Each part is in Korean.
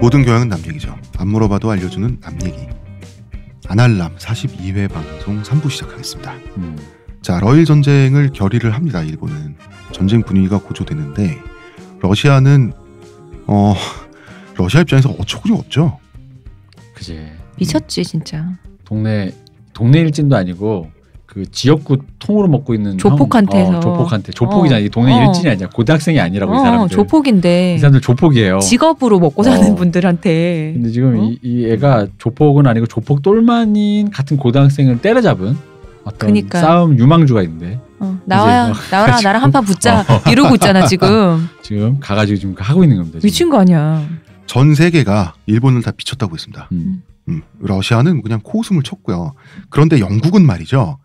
모든 교양은 남 얘기죠. 안 물어봐도 알려주는 남 얘기. 아날람 42회 방송 3부 시작하겠습니다. 자, 러일 전쟁을 결의를 합니다. 일본은. 전쟁 분위기가 고조되는데 러시아는 러시아 입장에서 어처구니 없죠. 그지. 미쳤지 진짜. 동네 일진도 아니고 그 지역구 통으로 먹고 있는 조폭한테서. 조폭이잖아. 이 동네 일진이 아니야. 고등학생이 아니라고 이 사람들. 조폭인데. 이 사람들 조폭이에요. 직업으로 먹고 사는 분들한테. 근데 지금 이 애가 조폭은 아니고 조폭 똘마닌 같은 고등학생을 때려잡은 어떤 그러니까. 싸움 유망주가 있는데. 나와라 나랑 한판 붙자 이러고 있잖아 지금. 지금 가가지고 지금 하고 있는 겁니다. 지금. 미친 거 아니야. 전 세계가 일본을 다 비쳤다고 했습니다. 러시아는 그냥 코웃음을 쳤고요. 그런데 영국은 말이죠.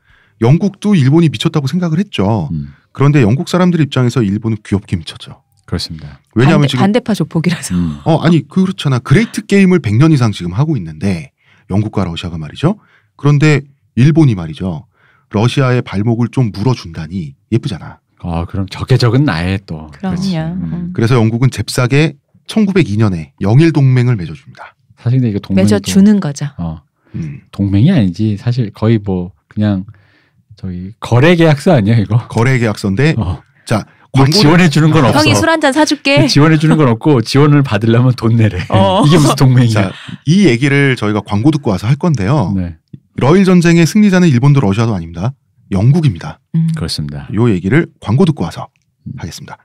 영국도 일본이 미쳤다고 생각을 했죠. 그런데 영국 사람들 입장에서 일본은 귀엽게 미쳤죠. 그렇습니다. 왜냐하면 지금 반대파 조폭이라서. 아니 그렇잖아. 그레이트 게임을 100년 이상 지금 하고 있는데 영국과 러시아가 말이죠. 그런데 일본이 말이죠. 러시아의 발목을 좀 물어준다니 예쁘잖아. 그럼 적은 나의 또. 그럼요. 그래서 영국은 잽싸게 1902년에 영일 동맹을 맺어줍니다. 사실 이거 맺어주는 거죠. 동맹이 아니지. 사실 거의 뭐 그냥 저희 거래 계약서 아니야 이거? 거래 계약서인데 자 뭐 지원해 주는 건 없어. 형이 술 한잔 사줄게. 지원해 주는 건 없고 지원을 받으려면 돈 내래. 이게 무슨 동맹이야? 자, 이 얘기를 저희가 광고 듣고 와서 할 건데요. 네. 러일 전쟁의 승리자는 일본도 러시아도 아닙니다. 영국입니다. 그렇습니다. 이 얘기를 광고 듣고 와서 하겠습니다.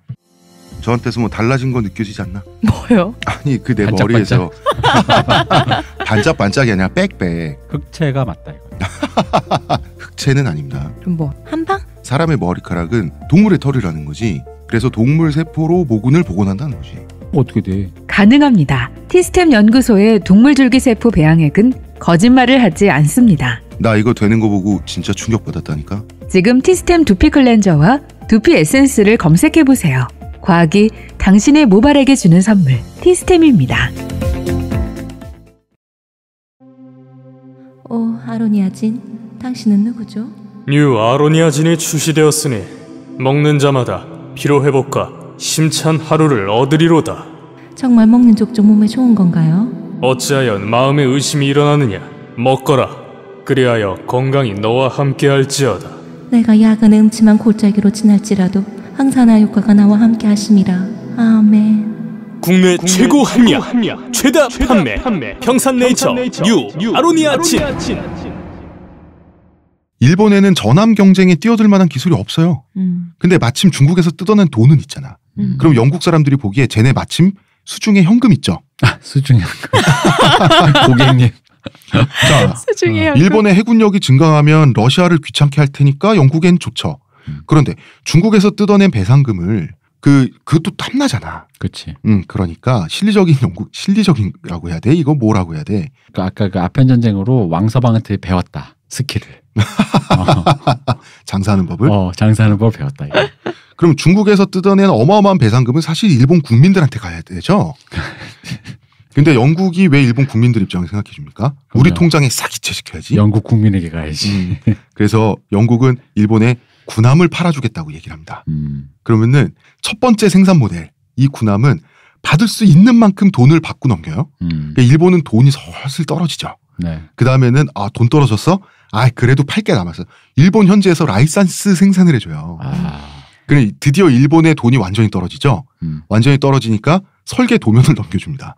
저한테서 뭐 달라진 거 느껴지지 않나? 뭐요? 아니 그 내 머리에서 반짝반짝이 아니라 빽빽. 흑채가 맞다 이거. 흑채는 아닙니다. 그럼 뭐 한방? 사람의 머리카락은 동물의 털이라는 거지. 그래서 동물 세포로 모근을 복원한다는 거지. 어떻게 돼? 가능합니다. 티스템 연구소의 동물줄기세포 배양액은 거짓말을 하지 않습니다. 나 이거 되는 거 보고 진짜 충격받았다니까. 지금 티스템 두피 클렌저와 두피 에센스를 검색해보세요. 과학이 당신의 모발에게 주는 선물, 티스템입니다. 아로니아진, 당신은 누구죠? 뉴 아로니아진이 출시되었으니 먹는 자마다 피로회복과 심찬 하루를 얻으리로다. 정말 먹는 족족 몸에 좋은 건가요? 어찌하여 마음에 의심이 일어나느냐. 먹거라. 그리하여 건강이 너와 함께할지어다. 내가 야근의 음침한 골짜기로 지날지라도 항산화 효과가 나와 함께 하심이라. 아멘. 국내 최고 합리화, 최다 판매, 평산네이처 뉴 아로니아진. 일본에는 전함 경쟁에 뛰어들 만한 기술이 없어요. 근데 마침 중국에서 뜯어낸 돈은 있잖아. 그럼 영국 사람들이 보기에 쟤네 마침 수중에 현금 있죠. 수중에 현금. 고객님. 자, 수중에 현금. 일본의 해군력이 증강하면 러시아를 귀찮게 할 테니까 영국엔 좋죠. 그런데 중국에서 뜯어낸 배상금을 그것도 탐나잖아. 그렇지. 그러니까 실리적인라고 해야 돼? 이거 뭐라고 해야 돼? 아까 그 아편 전쟁으로 왕서방한테 배웠다. 스킬을. 장사하는 법을? 장사하는 법을 배웠다. 이거. 그럼 중국에서 뜯어낸 어마어마한 배상금은 사실 일본 국민들한테 가야 되죠. 근데 영국이 왜 일본 국민들 입장을 생각해 줍니까? 우리 통장에 싹 이체시켜야지. 영국 국민에게 가야지. 그래서 영국은 일본에 군함을 팔아주겠다고 얘기를 합니다. 그러면은 첫 번째 생산 모델, 이 군함은 받을 수 있는 만큼 돈을 받고 넘겨요. 그러니까 일본은 돈이 슬슬 떨어지죠. 네. 그 다음에는 돈 떨어졌어? 그래도 팔 게 남았어. 일본 현지에서 라이선스 생산을 해줘요. 그래 드디어 일본의 돈이 완전히 떨어지죠. 완전히 떨어지니까 설계 도면을 넘겨줍니다.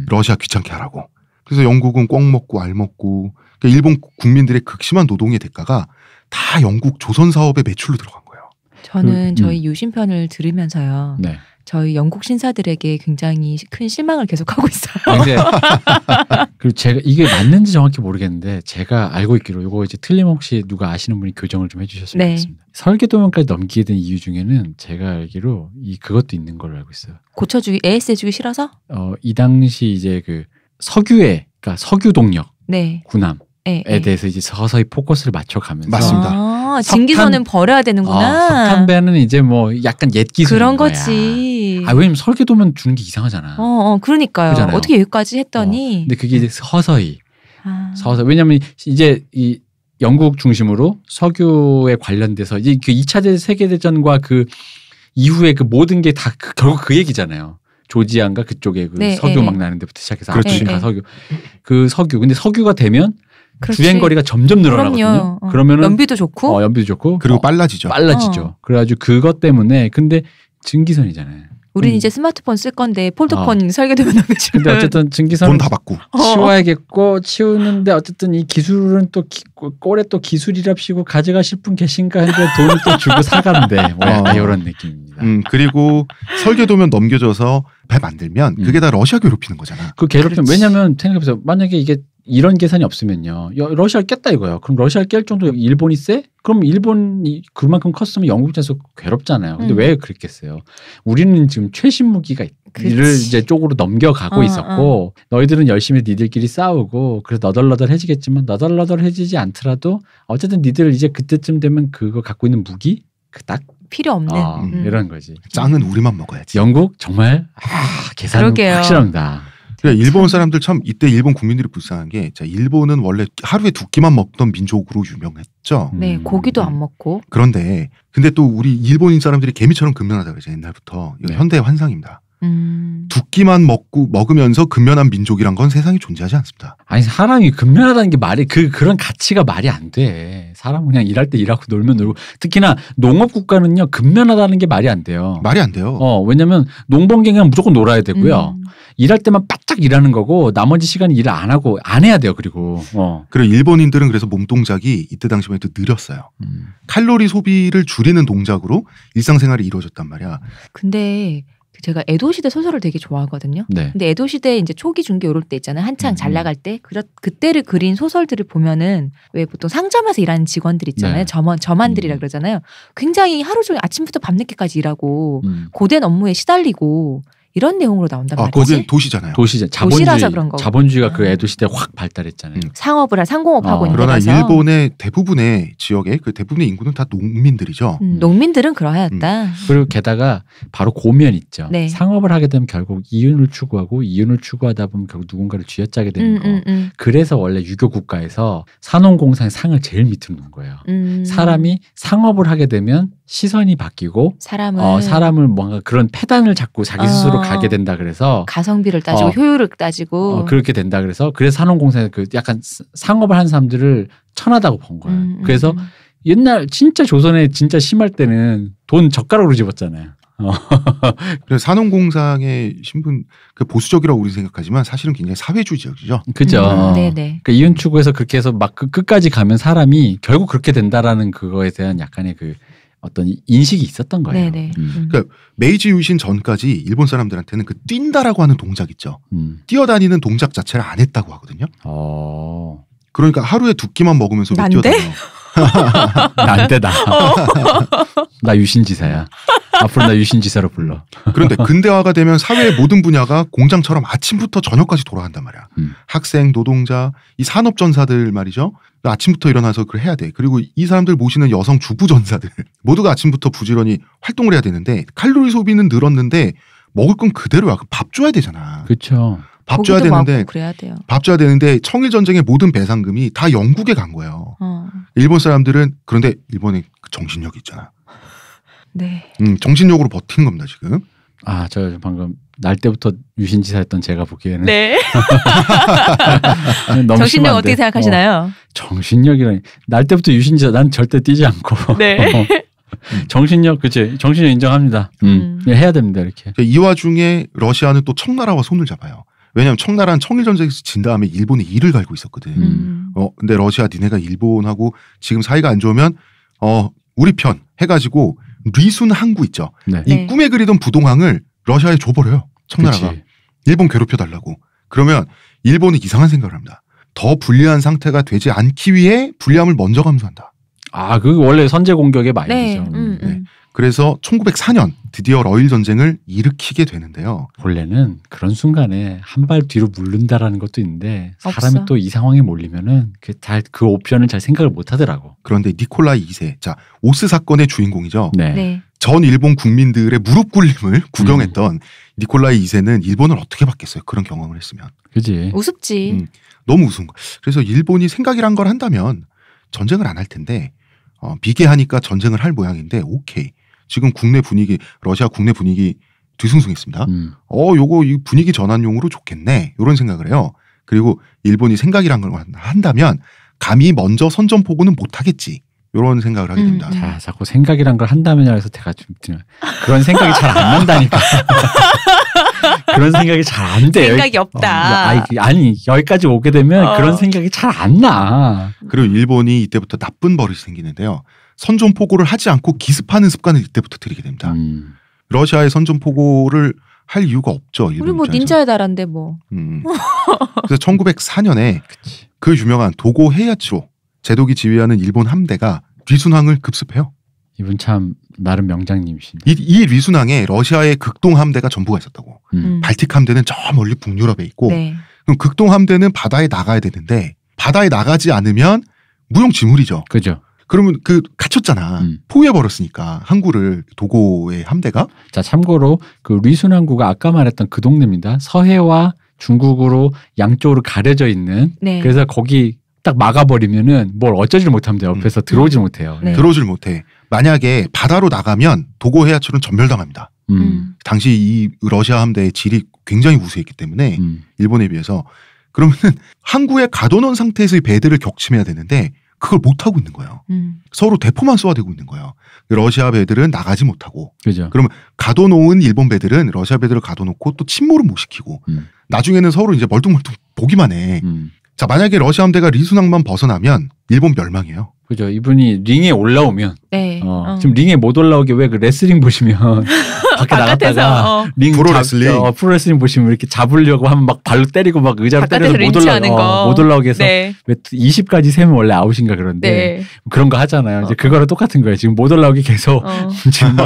러시아 귀찮게 하라고. 그래서 영국은 꿩 먹고 알 먹고. 그러니까 일본 국민들의 극심한 노동의 대가가 다 영국 조선 사업의 매출로 들어간 거예요. 저는 저희 유심편을 들으면서요. 네. 저희 영국 신사들에게 굉장히 큰 실망을 계속하고 있어요. 그리고 제가 이게 맞는지 정확히 모르겠는데 제가 알고 있기로 이거 이제 틀림없이 누가 아시는 분이 교정을 좀 해주셨으면 좋겠습니다. 설계 도면까지 넘기게 된 이유 중에는 제가 알기로 그것도 있는 걸로 알고 있어요. 고쳐주기, AS 해주기 싫어서? 이 당시 이제 그 그러니까 석유 동력 군함에 대해서 이제 서서히 포커스를 맞춰가면서 맞습니다. 증기선은 버려야 되는구나. 석탄배는 이제 뭐 약간 옛 기술인 그런 거야. 거지. 왜냐면 설계도면 주는 게 이상하잖아. 그러니까요. 그렇잖아요. 어떻게 여기까지 했더니. 근데 그게 이제 서서히. 왜냐면 이제 이 영국 중심으로 석유에 관련돼서 이제 그 2차 세계대전과 그 이후에 그 모든 게 다 결국 그 얘기잖아요. 조지아인가 그쪽에 그 네, 석유 네, 막 나는 데부터 시작해서 그렇지. 아프리카 석유. 그 석유. 근데 석유가 되면 그렇지. 주행 거리가 점점 늘어나거든요. 그럼요. 그러면은 연비도 좋고. 연비도 좋고 그리고 빨라지죠. 빨라지죠. 그래가지고 그것 때문에 근데 증기선이잖아요. 우리는 이제 스마트폰 쓸 건데 폴더폰 설계되면 남겨주면. 근데 어쨌든 증기선 돈 다 받고. 치워야겠고 치우는데 어쨌든 이 기술은 또 꼴에 또 기술이랍시고 가져가실 분 계신가 했는데 돈을 또 주고 사간대. 뭐 약간 이런 느낌입니다. 그리고 설계도면 넘겨줘서 배 만들면 그게 다 러시아 괴롭히는 거잖아. 그 괴롭히면 왜냐면 생각해보세요. 만약에 이게 이런 계산이 없으면요. 러시아를 깼다 이거예요. 그럼 러시아를 깰 정도 일본이 세? 그럼 일본이 그만큼 컸으면 영국 입장에서 괴롭잖아요. 근데 왜 그랬겠어요? 우리는 지금 최신 무기가 이를 이제 쪽으로 넘겨가고 있었고 너희들은 열심히 니들끼리 싸우고 그래서 너덜너덜해지겠지만 너덜너덜해지지 않더라도 어쨌든 니들 이제 그때쯤 되면 그거 갖고 있는 무기 딱 필요 없는 이런 거지. 짱은 우리만 먹어야지. 영국 정말 계산은 확실합니다. 일본 사람들 참 이때 일본 국민들이 불쌍한 게 일본은 원래 하루에 2끼만 먹던 민족으로 유명했죠. 네, 고기도 안 먹고. 그런데 근데 또 우리 일본인 사람들이 개미처럼 근면하다 그러죠. 옛날부터. 이거 현대의 환상입니다. 2끼만 먹으면서 근면한 민족이란 건 세상에 존재하지 않습니다. 아니 사람이 근면하다는 게 말이 그런 가치가 말이 안 돼. 사람은 그냥 일할 때 일하고 놀면 놀고. 특히나 농업 국가는요 근면하다는 게 말이 안 돼요. 말이 안 돼요. 왜냐면 농번경이면 무조건 놀아야 되고요. 일할 때만 바짝 일하는 거고 나머지 시간에 일을 안 하고 안 해야 돼요. 그리고 그리고 일본인들은 그래서 몸 동작이 이때 당시만 해도 느렸어요. 칼로리 소비를 줄이는 동작으로 일상생활이 이루어졌단 말이야. 근데 제가 에도 시대 소설을 되게 좋아하거든요. 네. 근데 에도 시대 이제 초기 중기 이럴 때 있잖아요. 한창 잘 나갈 때 그때를 그린 소설들을 보면은 왜 보통 상점에서 일하는 직원들 있잖아요. 네. 점안들이라 그러잖아요. 굉장히 하루 종일 아침부터 밤늦게까지 일하고 고된 업무에 시달리고 이런 내용으로 나온단 말이지. 거긴 도시잖아요. 도시라서 그런 거고. 자본주의가 그 에도 시대 확 발달했잖아요. 상공업 하고 있는 그러나 데라서. 일본의 대부분의 지역에 그 대부분의 인구는 다 농민들이죠. 농민들은 그러하였다. 그리고 게다가 바로 고면 있죠. 네. 상업을 하게 되면 결국 이윤을 추구하고 이윤을 추구하다 보면 결국 누군가를 쥐어짜게 되는 거. 그래서 원래 유교 국가에서 산업공상의 상을 제일 밑으로 놓은 거예요. 사람이 상업을 하게 되면 시선이 바뀌고 사람을 뭔가 그런 패단을 잡고 자기 스스로 가게 된다 그래서 가성비를 따지고 효율을 따지고 그렇게 된다 그래서 산업공사에 그 약간 상업을 한 사람들을 천하다고 본 거예요. 그래서 옛날 진짜 조선에 진짜 심할 때는 돈 젓가락으로 집었잖아요. 그래서 산업공상의 신분 그 보수적이라고 우리 생각하지만 사실은 굉장히 사회주의적이죠. 그죠. 그러니까 이윤 추구해서 그렇게 해서 막 끝까지 가면 사람이 결국 그렇게 된다라는 그거에 대한 약간의 그 어떤 인식이 있었던 거예요. 그러니까 메이지 유신 전까지 일본 사람들한테는 그 뛴다라고 하는 동작 있죠. 뛰어다니는 동작 자체를 안 했다고 하거든요. 그러니까 하루에 2끼만 먹으면서 왜 뛰어다녀? 난데 나 유신지사야. 앞으로 나 유신지사로 불러. 그런데 근대화가 되면 사회의 모든 분야가 공장처럼 아침부터 저녁까지 돌아간단 말이야. 학생, 노동자, 이 산업전사들 말이죠. 아침부터 일어나서 그걸 해야 돼. 그리고 이 사람들 모시는 여성 주부전사들 모두가 아침부터 부지런히 활동을 해야 되는데 칼로리 소비는 늘었는데 먹을 건 그대로야. 밥 줘야 되잖아. 그렇죠. 밥 줘야 되는데 청일 전쟁의 모든 배상금이 다 영국에 간 거예요. 일본 사람들은 그런데 일본의 그 정신력이 있잖아. 네. 정신력으로 버티는 겁니다 지금. 저 방금 날 때부터 유신지사였던 제가 보기에는. 네. 너무 정신력 심한데. 어떻게 생각하시나요? 정신력이라니. 날 때부터 유신지사 난 절대 뛰지 않고. 네. 정신력 그치. 정신력 인정합니다. 해야 됩니다 이렇게. 이 와중에 러시아는 또 청나라와 손을 잡아요. 왜냐하면 청나라는 청일전쟁에서 진 다음에 일본에 이를 갈고 있었거든. 근데 러시아 니네가 일본하고 지금 사이가 안 좋으면 우리 편 해가지고 리순 항구 있죠. 이 꿈에 그리던 부동항을 러시아에 줘버려요. 청나라가. 그치. 일본 괴롭혀달라고. 그러면 일본이 이상한 생각을 합니다. 더 불리한 상태가 되지 않기 위해 불리함을 먼저 감수한다. 그거 원래 선제 공격의 마인드죠. 네. 그래서 1904년 드디어 러일 전쟁을 일으키게 되는데요. 원래는 그런 순간에 한 발 뒤로 물른다라는 것도 있는데 사람이 또 이 상황에 몰리면은 그 옵션을 잘 생각을 못 하더라고. 그런데 니콜라이 2세, 오스 사건의 주인공이죠. 네. 전 일본 국민들의 무릎 꿇림을 구경했던 니콜라이 2세는 일본을 어떻게 받겠어요? 그런 경험을 했으면. 그지. 우습지. 너무 우스운 거. 그래서 일본이 생각이란 걸 한다면 전쟁을 안 할 텐데 미개하니까 전쟁을 할 모양인데 오케이. 지금 국내 분위기, 러시아 국내 분위기 뒤숭숭했습니다. 요거 이 분위기 전환용으로 좋겠네. 이런 생각을 해요. 그리고 일본이 생각이란 걸 한다면 감히 먼저 선전포고는 못하겠지. 이런 생각을 하게 됩니다. 자, 자꾸 생각이란 걸 한다면이라 해서 제가 좀 그런 생각이 잘 안 난다니까. 그런 생각이 잘 안 돼. 생각이 없다. 아니 여기까지 오게 되면 그런 생각이 잘 안 나. 그리고 일본이 이때부터 나쁜 버릇이 생기는데요. 선전포고를 하지 않고 기습하는 습관을 이때부터 들이게 됩니다. 러시아의 선전포고를 할 이유가 없죠. 우리 뭐 닌자의 나라인데 뭐. 그래서 1904년에 그 유명한 도고 헤이아치로 제독이 지휘하는 일본 함대가 리순항을 급습해요. 이분 참 나름 명장님이신. 이 리순항에 러시아의 극동 함대가 전부가 있었다고. 발틱 함대는 저 멀리 북유럽에 있고 네. 그럼 극동 함대는 바다에 나가야 되는데 바다에 나가지 않으면 무용지물이죠. 그죠. 그러면 갇혔잖아. 포위해버렸으니까 항구를 도고의 함대가. 자, 참고로 그 리순항구가 아까 말했던 그 동네입니다. 서해와 중국으로 양쪽으로 가려져 있는. 네. 그래서 거기 딱 막아버리면은 뭘 어쩌지를 못합니다. 옆에서 들어오질 못해요. 네. 들어오질 못해. 만약에 바다로 나가면 도고 해야철은 전멸당합니다. 당시 이 러시아 함대의 질이 굉장히 우수했기 때문에 일본에 비해서. 그러면은 항구에 가둬놓은 상태에서의 배들을 격침해야 되는데 그걸 못하고 있는 거예요. 서로 대포만 쏘아대고 있는 거예요. 러시아 배들은 나가지 못하고. 그죠. 그러면 가둬놓은 일본 배들은 러시아 배들을 가둬놓고 또 침몰을 못 시키고 나중에는 서로 이제 멀뚱멀뚱 보기만 해. 자, 만약에 러시아 함대가 리순항만 벗어나면 일본 멸망이에요. 그죠. 이분이 링에 올라오면 네. 지금 링에 못 올라오게 왜 그 레슬링 보시면 밖에 나갔다가 링 프로레슬링 보시면 이렇게 잡으려고 하면 막 발로 때리고 막 의자로 때려서 못 올라오게 해서 네. 왜 20까지 세면 원래 아웃인가 그런데 네. 그런 거 하잖아요. 이제 그거랑 똑같은 거예요. 지금 못 올라오게 계속 지금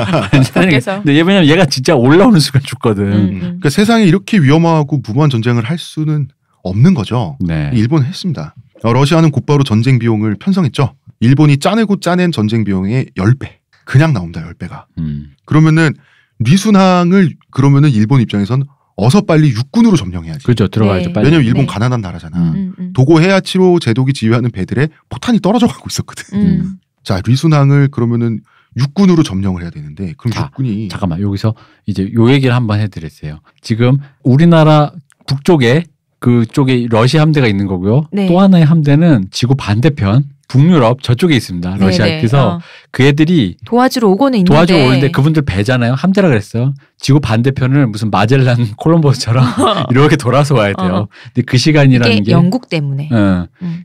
근데 왜냐면 얘가 진짜 올라오는 순간 죽거든. 그러니까 세상에 이렇게 위험하고 무모한 전쟁을 할 수는 없는 거죠. 네. 일본은 했습니다. 러시아는 곧바로 전쟁 비용을 편성했죠. 일본이 짜내고 짜낸 전쟁 비용의 10배. 그냥 나옵니다. 10배가. 그러면은 리순항을 그러면은 일본 입장에선 어서 빨리 육군으로 점령해야지. 그렇죠. 들어가야죠. 네. 빨리. 왜냐면 일본 가난한 나라잖아. 도고 헤야치로 제독이 지휘하는 배들의 포탄이 떨어져 가고 있었거든. 자, 리순항을 그러면은 육군으로 점령을 해야 되는데 그럼 육군이 잠깐만 여기서 이제 요 얘기를 한번 해드렸어요. 지금 우리나라 북쪽에 그쪽에 러시아 함대가 있는 거고요. 네. 또 하나의 함대는 지구 반대편 북유럽 저쪽에 있습니다. 러시아. 네네. 그래서 그 애들이 도와주러 오고는 있는데 도와주러 오는데 그분들 배잖아요. 함대라 그랬어요. 지구 반대편을 무슨 마젤란 콜럼버스처럼 이렇게 돌아서 와야 돼요. 근데 그 시간이라는 게 영국 때문에.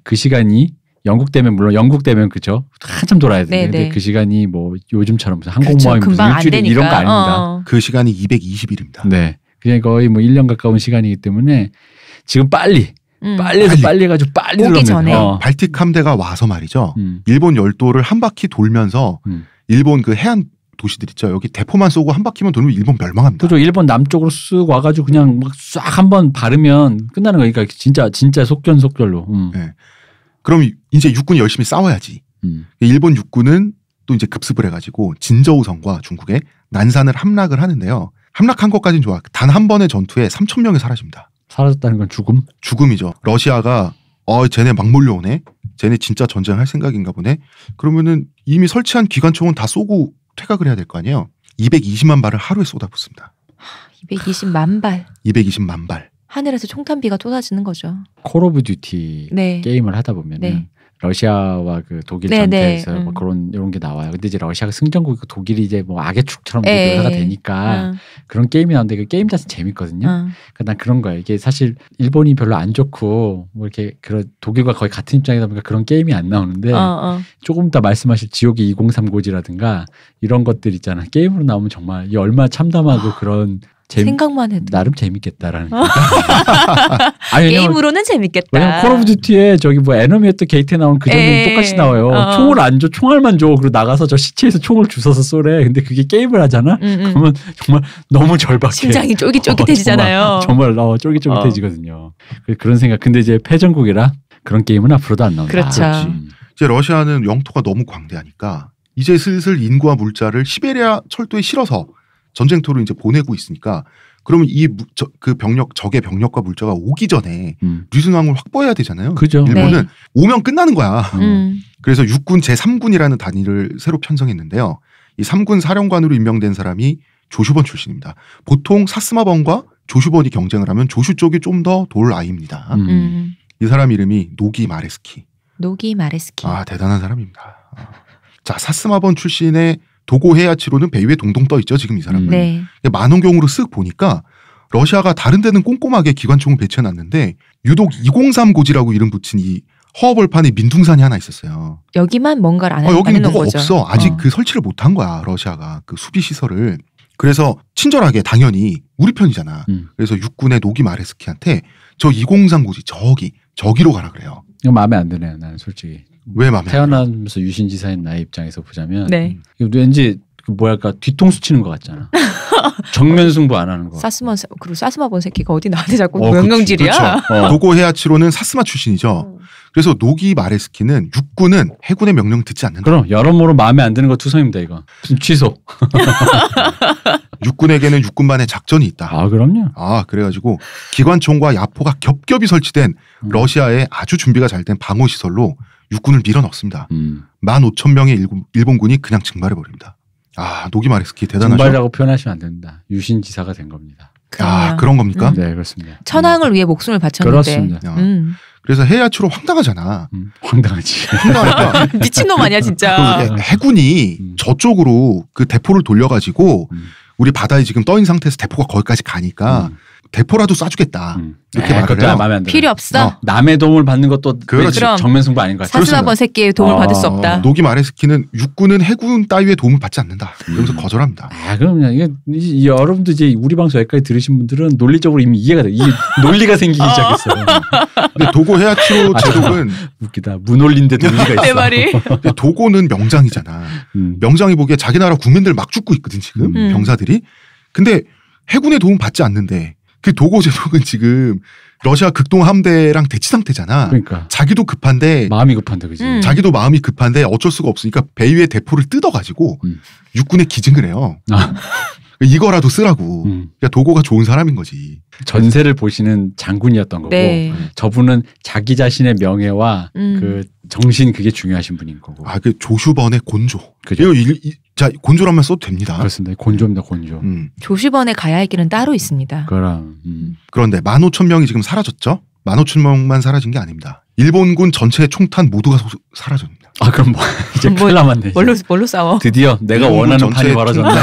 그 시간이 영국 때문에 물론 영국 때문에 그죠. 한참 돌아야 되는데 근데 그 시간이 뭐 요즘처럼 무슨 항공모함이 무슨 일주일 이런 거 아닙니다. 그 시간이 220일입니다. 네. 그냥 거의 뭐 1년 가까운 시간이기 때문에 지금 빨리 해가지고 빨리 오기 전에 발틱 함대가 와서 말이죠. 일본 열도를 한 바퀴 돌면서 일본 그 해안 도시들 있죠. 여기 대포만 쏘고 한 바퀴만 돌면 일본 멸망합니다. 그죠. 일본 남쪽으로 쓱 와가지고 그냥 막 싹 한번 바르면 끝나는 거니까 진짜 속전속결로. 네. 그럼 이제 육군이 열심히 싸워야지. 일본 육군은 또 이제 급습을 해가지고 진저우성과 중국에 난산을 함락을 하는데요. 함락한 것까지는 좋아. 단 한 번의 전투에 3,000명이 사라집니다. 사라졌다는 건 죽음이죠. 러시아가 쟤네 막 몰려오네. 쟤네 진짜 전쟁할 생각인가 보네. 그러면은 이미 설치한 기관총은 다 쏘고 퇴각을 해야 될 거 아니에요. 220만 발을 하루에 쏟아붓습니다. 220만 발. 220만 발. 하늘에서 총탄비가 쏟아지는 거죠. 콜 오브 듀티 게임을 하다 보면은 러시아와 그 독일 전투에서 뭐 그런 이런 게 나와요. 근데 이제 러시아가 승전국이고 독일이 이제 뭐 악의 축처럼 묘사가 되니까 그런 게임이 나오는데 그 게임 자체 재밌거든요. 그러니까 난 그런 거예요. 이게 사실 일본이 별로 안 좋고 뭐 이렇게 그런 독일과 거의 같은 입장이다 보니까 그런 게임이 안 나오는데 조금 더 말씀하실 지옥의 2039고지라든가 이런 것들 있잖아. 게임으로 나오면 정말 이 얼마나 참담하고 그런 생각만 해도 나름 재밌겠다라는. 게임으로는 재밌겠다. 왜냐면 콜 오브 듀티에 저기 뭐 에너미 앳 더 게이트에 나온 그 정도는 똑같이 나와요. 총을 안 줘, 총알만 줘. 그리고 나가서 저 시체에서 총을 주워서 쏘래. 근데 그게 게임을 하잖아. 그러면 정말 너무 절박해. 심장이 쫄깃쫄깃해지잖아요. 정말 쫄깃쫄깃해지거든요. 그런 생각. 근데 이제 패전국이라 그런 게임은 앞으로도 안 나온다. 그렇죠. 이제 러시아는 영토가 너무 광대하니까 이제 슬슬 인구와 물자를 시베리아 철도에 실어서 전쟁터로 이제 보내고 있으니까 그러면 적의 병력과 물자가 오기 전에 리순항을 확보해야 되잖아요. 그죠. 일본은 오면 끝나는 거야. 그래서 육군 제3군이라는 단위를 새로 편성했는데요. 이 3군 사령관으로 임명된 사람이 조슈번 출신입니다. 보통 사스마번과 조슈번이 경쟁을 하면 조슈 쪽이 좀 더 돌 아이입니다. 이 사람 이름이 노기 마레스키. 노기 마레스키. 아, 대단한 사람입니다. 자, 사스마번 출신의 도고 헤야치로는 배 위에 동동 떠 있죠, 지금 이 사람은. 네. 만원경으로 쓱 보니까 러시아가 다른 데는 꼼꼼하게 기관총을 배치해놨는데 유독 203 고지라고 이름 붙인 이 허허벌판에 민둥산이 하나 있었어요. 여기만 뭔가를 안 해놓은 거죠. 여기는 뭐가 없어. 아직 그 설치를 못한 거야, 러시아가. 그 수비 시설을. 그래서 친절하게 당연히 우리 편이잖아. 그래서 육군의 노기 마레스키한테 저 203 고지 저기로 가라 그래요. 이거 마음에 안 드네요, 나는 솔직히. 왜 마음에 안 들어요? 태어나면서 유신지사인 나의 입장에서 보자면 네. 왠지 뭐랄까 뒤통수 치는 것 같잖아. 정면 승부 안 하는 거. 그리고 사스마본 새끼가 어디 나한테 자꾸 명령질이야? 도고 헤야치로는 사스마 출신이죠. 그래서 노기 마레스키는 육군은 해군의 명령을 듣지 않는다. 그럼 여러모로 마음에 안 드는 거 투성입니다, 이거. 취소. 육군에게는 육군만의 작전이 있다. 아, 그럼요. 아, 그래가지고 기관총과 야포가 겹겹이 설치된 러시아의 아주 준비가 잘 된 방어 시설로 육군을 밀어넣습니다. 15,000명의 일본군이 그냥 증발해버립니다. 아, 노기 마레스키 대단하죠. 증발이라고 표현하시면 안 된다. 유신지사가 된 겁니다. 아, 그런 겁니까? 네, 그렇습니다. 천황을 위해 목숨을 바쳤는데. 그렇습니다. 그래서 헤야치로 황당하잖아. 황당하지. 황당하니까 미친놈 아니야 진짜. 해군이 저쪽으로 그 대포를 돌려가지고 우리 바다에 지금 떠 있는 상태에서 대포가 거기까지 가니까 대포라도 쏴주겠다. 이렇게 말을 해요. 마음에 안 들어. 필요 없어. 남의 도움을 받는 것도 그렇지. 정면 승부 아닌 것 같아요. 사스마번 새끼의 도움을 받을 수 없다. 노기 마레스키는 육군은 해군 따위의 도움을 받지 않는다. 그러면서 거절합니다. 아, 그럼요. 이게 여러분들 이제 우리 방송 여기까지 들으신 분들은 논리적으로 이미 이해가 돼. 이게 논리가 생기기 시작했어요. 근데 도고 헤야치로 제독은 웃기다. 무논리인데도 논리가 있어. 내 말이. 근데 도고는 명장이잖아. 명장이 보기에 자기 나라 국민들 막 죽고 있거든 지금 병사들이. 근데 해군의 도움 받지 않는데 그 도고 제독은 지금 러시아 극동 함대랑 대치 상태잖아. 그러니까 자기도 급한데 마음이 급한데 그지. 자기도 마음이 급한데 어쩔 수가 없으니까 배 위에 대포를 뜯어가지고 육군에 기증을 해요. 이거라도 쓰라고. 그러니까 도고가 좋은 사람인 거지. 전세를 보시는 장군이었던 거고 네. 저분은 자기 자신의 명예와 그 정신 그게 중요하신 분인 거고. 아, 그 조슈번의 곤조. 그죠. 자, 곤조라면 써도 됩니다. 그렇습니다. 곤조입니다. 곤조. 조슈번에 가야 할 길은 따로 있습니다. 그럼. 그런데 15,000명이 지금 사라졌죠? 15,000명만 사라진 게 아닙니다. 일본군 전체의 총탄 모두가 사라집니다. 아, 그럼 뭐 이제 큰일 남았네. 뭘로 싸워? 드디어 내가 원하는 판이 벌어졌네.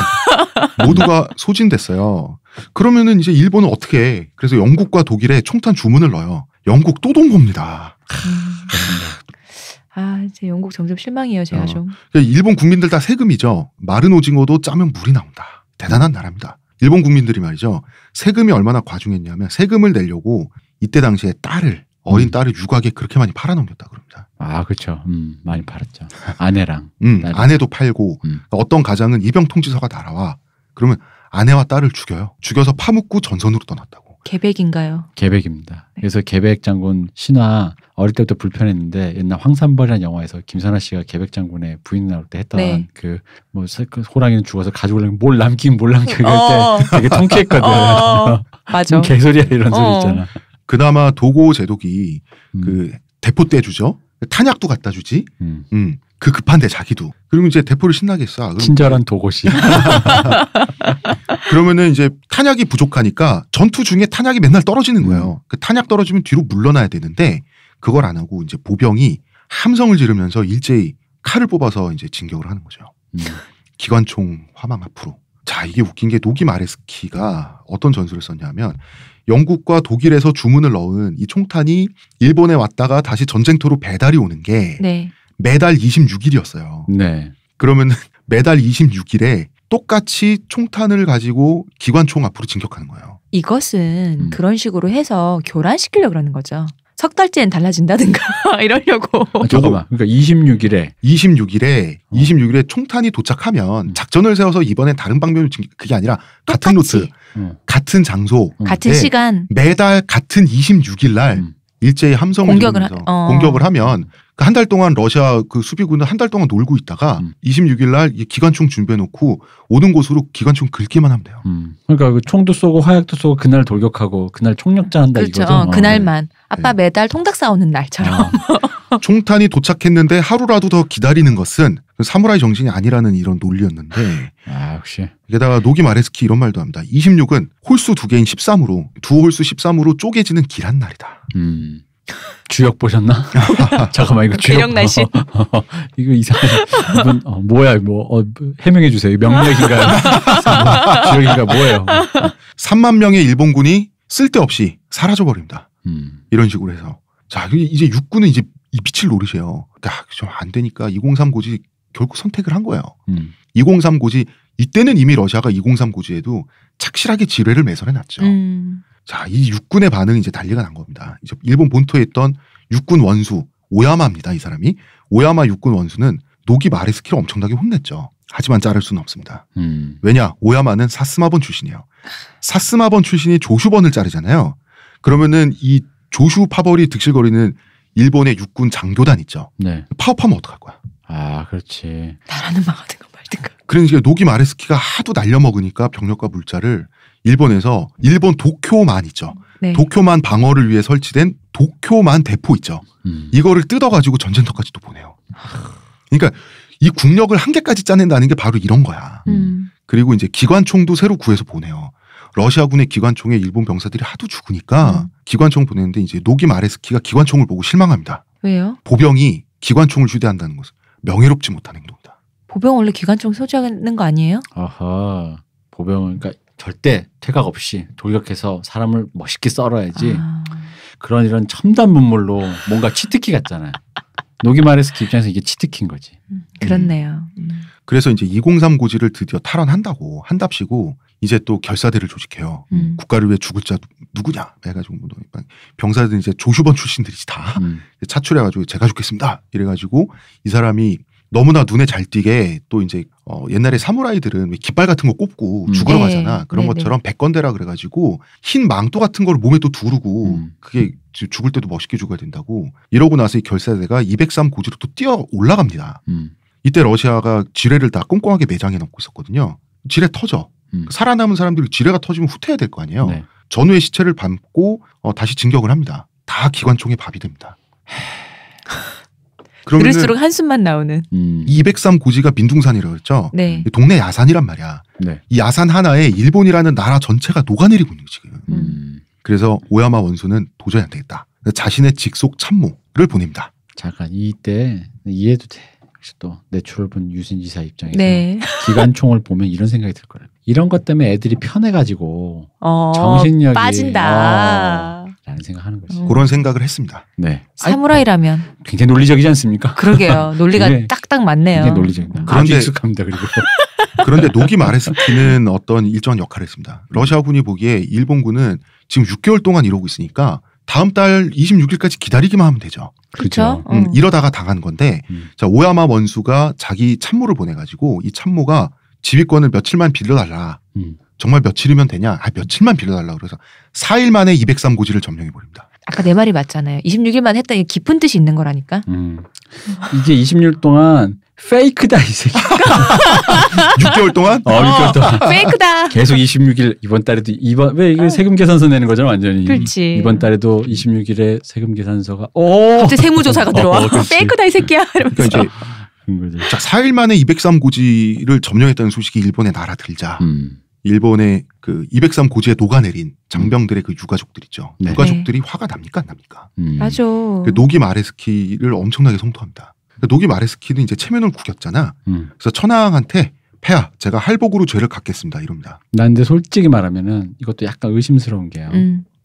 모두가 소진됐어요. 그러면은 이제 일본은 어떻게 해? 그래서 영국과 독일에 총탄 주문을 넣어요. 영국 또 동봅니다. 아, 이제 영국 점점 실망이에요, 제가 좀. 일본 국민들 다 세금이죠. 마른 오징어도 짜면 물이 나온다. 대단한 나라입니다. 일본 국민들이 말이죠. 세금이 얼마나 과중했냐면 세금을 내려고 이때 당시에 어린 딸을 유곽에 그렇게 많이 팔아넘겼다 그럽니다. 아, 그렇죠. 많이 팔았죠. 아내랑. 아내도 팔고 어떤 가장은 입영 통지서가 날아와. 그러면 아내와 딸을 죽여요. 죽여서 파묻고 전선으로 떠났다고. 계백인가요? 계백입니다. 그래서 계백 장군 신화 어릴 때부터 불편했는데 옛날 황산벌이라는 영화에서 김선아 씨가 계백 장군의 부인 나올 때 했던 네. 그 호랑이는 죽어서 가족을 뭘 남긴 할 때 되게 통쾌했거든. 맞아. 개소리야 이런 소리 있잖아. 그나마 도고 제독이 그 대포 떼주죠. 탄약도 갖다 주지. 그 급한데 자기도. 그리고 이제 대포를 신나게 쏴. 친절한 도고시. 그러면은 이제 탄약이 부족하니까 전투 중에 탄약이 맨날 떨어지는 거예요. 그 탄약 떨어지면 뒤로 물러나야 되는데 그걸 안 하고 이제 보병이 함성을 지르면서 일제히 칼을 뽑아서 이제 진격을 하는 거죠. 기관총 화망 앞으로. 자, 이게 웃긴 게 노기 마레스키가 어떤 전술을 썼냐면 영국과 독일에서 주문을 넣은 이 총탄이 일본에 왔다가 다시 전쟁터로 배달이 오는 게 네. 매달 26일이었어요. 네. 그러면 매달 26일에 똑같이 총탄을 가지고 기관총 앞으로 진격하는 거예요. 이것은 그런 식으로 해서 교란시키려고 그러는 거죠. 석 달째는 달라진다든가 이러려고. 잠깐만. 그러니까 26일에 총탄이 도착하면 작전을 세워서 이번엔 다른 방면을 그게 아니라 같은 루트, 같은 장소, 같은 시간 매달 같은 26일 날 일제히 함성을 공격을 하면 한 달 동안 러시아 그 수비군은 한 달 동안 놀고 있다가 26일 날 기관총 준비해놓고 오는 곳으로 기관총 긁기만 하면 돼요. 그러니까 그 총도 쏘고 화약도 쏘고 그날 돌격하고 그날 총력자 한다 그렇죠. 이거죠. 그날만. 아빠 매달 통닭 싸우는 날처럼. 총탄이 도착했는데 하루라도 더 기다리는 것은 사무라이 정신이 아니라는 이런 논리였는데 역시. 게다가 노기 마레스키 이런 말도 합니다. 26은 홀수 2개인 13으로 두 홀수 13으로 쪼개지는 길한 날이다. 주역 보셨나? 잠깐만 이거 주역. 괴력 날씨. 이거 이상해. 이건 뭐야 해명해 주세요. 명맥인가요? 주역인가 뭐예요? 3만 명의 일본군이 쓸데없이 사라져버립니다. 이런 식으로 해서 자 이제 육군은 이제 이 빛을 노리세요. 좀 안 되니까 203 고지 결국 선택을 한 거예요. 203 고지 이때는 이미 러시아가 203 고지에도 착실하게 지뢰를 매설해놨죠. 자, 이 육군의 반응이 이제 난리가 난 겁니다. 이제 일본 본토에 있던 육군 원수 오야마입니다. 이 사람이 오야마 육군 원수는 노기 마레스키를 엄청나게 혼냈죠. 하지만 자를 수는 없습니다. 왜냐? 오야마는 사스마본 출신이에요. 사스마본 출신이 조슈번을 자르잖아요. 그러면은 이 조슈 파벌이 득실거리는 일본의 육군 장교단 있죠. 네. 파업하면 어떡할 거야? 그렇지. 나라는 망하든가 말든가. 그러니까 노기 마레스키가 하도 날려먹으니까 병력과 물자를 일본에서 일본 도쿄만 있죠. 네. 도쿄만 방어를 위해 설치된 도쿄만 대포 있죠. 이거를 뜯어가지고 전쟁터까지 또 보내요. 그러니까 이 국력을 한 개까지 짜낸다는 게 바로 이런 거야. 그리고 이제 기관총도 새로 구해서 보내요. 러시아군의 기관총에 일본 병사들이 하도 죽으니까 기관총 보내는데 이제 노기 마레스키가 기관총을 보고 실망합니다. 왜요? 보병이 기관총을 휴대한다는 것은 명예롭지 못한 행동이다. 보병 원래 기관총 소지하는 거 아니에요? 아하. 보병은 그러니까 절대 퇴각 없이 돌격해서 사람을 멋있게 썰어야지. 그런 이런 첨단 문물로 뭔가 치트키 같잖아요. 노기 마레스키 입장에서 이게 치트키인 거지. 그렇네요. 그래서 이제 203 고지를 드디어 탈환한다고 한답시고 이제 또 결사대를 조직해요. 국가를 위해 죽을 자 누구냐 해가지고 병사들은 이제 조슈번 출신들이지 다 차출해가지고 제가 죽겠습니다. 이래가지고 이 사람이 너무나 눈에 잘 띄게 또 이제 옛날에 사무라이들은 왜 깃발 같은 거 꼽고 죽으러 가잖아. 그런 것처럼 백건대라 그래가지고 흰 망토 같은 걸 몸에 또 두르고 그게 죽을 때도 멋있게 죽어야 된다고 이러고 나서 이 결사대가 203 고지로 또 뛰어 올라갑니다. 이때 러시아가 지뢰를 다 꼼꼼하게 매장해 놓고 있었거든요. 지뢰 터져. 살아남은 사람들이 지뢰가 터지면 후퇴해야 될 거 아니에요. 네. 전우의 시체를 밟고 다시 진격을 합니다. 다 기관총에 밥이 됩니다. 들을수록 한숨만 나오는. 203 고지가 민둥산이라고 했죠. 네. 동네 야산이란 말이야. 네. 이 야산 하나에 일본이라는 나라 전체가 녹아내리고 있는 거지 지금. 그래서 오야마 원수는 도저히 안 되겠다. 자신의 직속 참모를 보냅니다. 잠깐 이때 이해도 돼. 혹시 또 내추럴 본 유신지사 입장에서 네. 기관총을 보면 이런 생각이 들 거예요. 이런 것 때문에 애들이 편해가지고 정신력이 빠진다. 라는 생각하는 거지. 그런 생각을 했습니다. 네. 사무라이라면 굉장히 논리적이지 않습니까? 그러게요. 논리가 딱딱 맞네요. 굉장히 논리적이다. 그런데 익숙합니다. 그리고 그런데 노기 마레스키는 어떤 일정한 역할을 했습니다. 러시아군이 보기에 일본군은 지금 6개월 동안 이러고 있으니까 다음 달 26일까지 기다리기만 하면 되죠. 그렇죠. 이러다가 당한 건데 자 오야마 원수가 자기 참모를 보내가지고 이 참모가 지휘권을 며칠만 빌려달라. 정말 며칠이면 되냐? 며칠만 빌려달라. 그래서 4일 만에 203 고지를 점령해버립니다. 아까 내 말이 맞잖아요. 26일만 했더니 깊은 뜻이 있는 거라니까. 이게 26일 동안 페이크다 이 새끼. 6개월 동안? 6개월 동안. 페이크다. 계속 26일 이번 달에도 왜 이거 세금 계산서 내는 거잖아 완전히. 그렇지. 이번 달에도 26일에 세금 계산서가 갑자기 세무조사가 들어와. 페이크다 이 새끼야. 그러니까 이제 자 4일 만에 203 고지를 점령했다는 소식이 일본에 날아들자 일본의 그 203 고지에 녹아내린 장병들의 그 유가족들 있죠. 네. 유가족들이 화가 납니까 안 납니까? 맞아. 그 노기 마레스키를 엄청나게 성토합니다. 노기 마레스키는 이제 체면을 구겼잖아. 그래서 천황한테 폐하 제가 할복으로 죄를 갚겠습니다 이럽니다. 난 근데 솔직히 말하면은 이것도 약간 의심스러운 게요.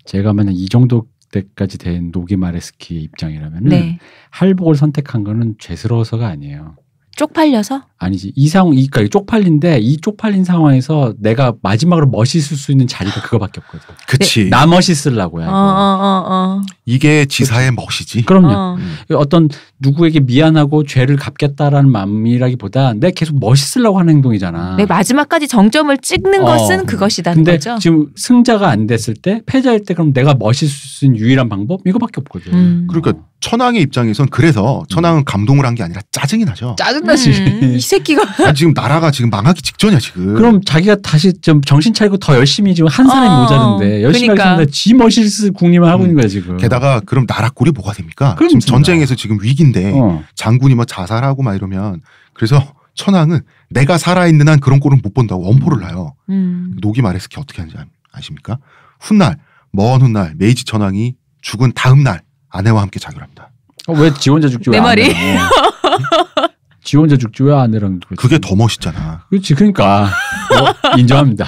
제가 만약 이 정도 때까지 된 노기 마레스키 입장이라면은 네. 할복을 선택한 거는 죄스러워서가 아니에요. 쪽팔려서? 아니지. 그러니까 쪽팔린데 이 쪽팔린 상황에서 내가 마지막으로 멋있을 수 있는 자리가 그거밖에 없거든. 그치. 나 멋있으려고요. 이게 지사의 멋이지. 그럼요. 어떤 누구에게 미안하고 죄를 갚겠다라는 마음이라기보다 내가 계속 멋있으려고 하는 행동이잖아. 내 마지막까지 정점을 찍는 것은 그것이다는 근데 거죠. 지금 승자가 안 됐을 때 패자일 때 그럼 내가 멋있을 수 있는 유일한 방법 이거밖에 없거든. 그러니까 천황의 입장에선 그래서 천황은 감동을 한 게 아니라 짜증이 나죠. 짜증나지. 이 새끼가. 지금 나라가 지금 망하기 직전이야 지금. 그럼 자기가 다시 좀 정신 차리고 더 열심히 지금 한 사람이 모자른데 열심히 하는데 지 머실스 국리만 하고 있는 거야 지금. 게다가 그럼 나라 꼴이 뭐가 됩니까? 지금 전쟁에서 지금 위기인데 장군이 막 자살하고 막 이러면 그래서 천황은 내가 살아있는 한 그런 꼴은 못 본다고 엄포를 놔요. 노기 마레스키 어떻게 하는지 아십니까? 훗날 먼 훗날 메이지 천황이 죽은 다음 날 아내와 함께 자결합니다. 왜 지 혼자 죽지 왜 내 말이? 지 혼자 죽지 왜 아내랑 그게 더 멋있잖아. 그렇지 그러니까 인정합니다.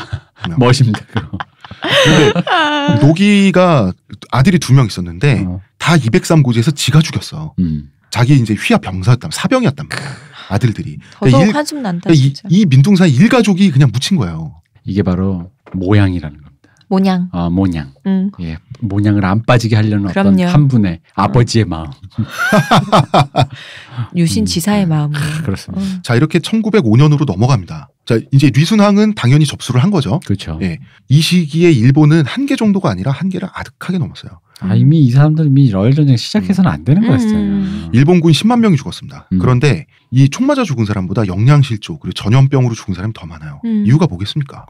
멋입니다. 근데 노기가 아들이 2명 있었는데 다 203고지에서 지가 죽였어. 자기 이제 휘하 병사였단 사병이었단 말이야. 아들들이. 더더욱 한숨 난다. 진짜. 이 민둥사 일가족이 그냥 묻힌 거예요. 이게 바로 모양이라는 겁니다. 모냥. 모냥. 예, 모냥을 안 빠지게 하려는 그럼요. 어떤 한 분의 아버지의 마음. 유신 지사의 마음으로. 그렇습니다. 자 이렇게 1905년으로 넘어갑니다. 자 이제 류순항은 당연히 접수를 한 거죠. 그렇죠. 예, 이 시기에 일본은 한계 정도가 아니라 한계를 아득하게 넘었어요. 이미 이 사람들 이미 러일 전쟁 시작해서는 안 되는 거였어요. 일본군 10만 명이 죽었습니다. 그런데 이 총 맞아 죽은 사람보다 영양실조 그리고 전염병으로 죽은 사람이 더 많아요. 이유가 뭐겠습니까?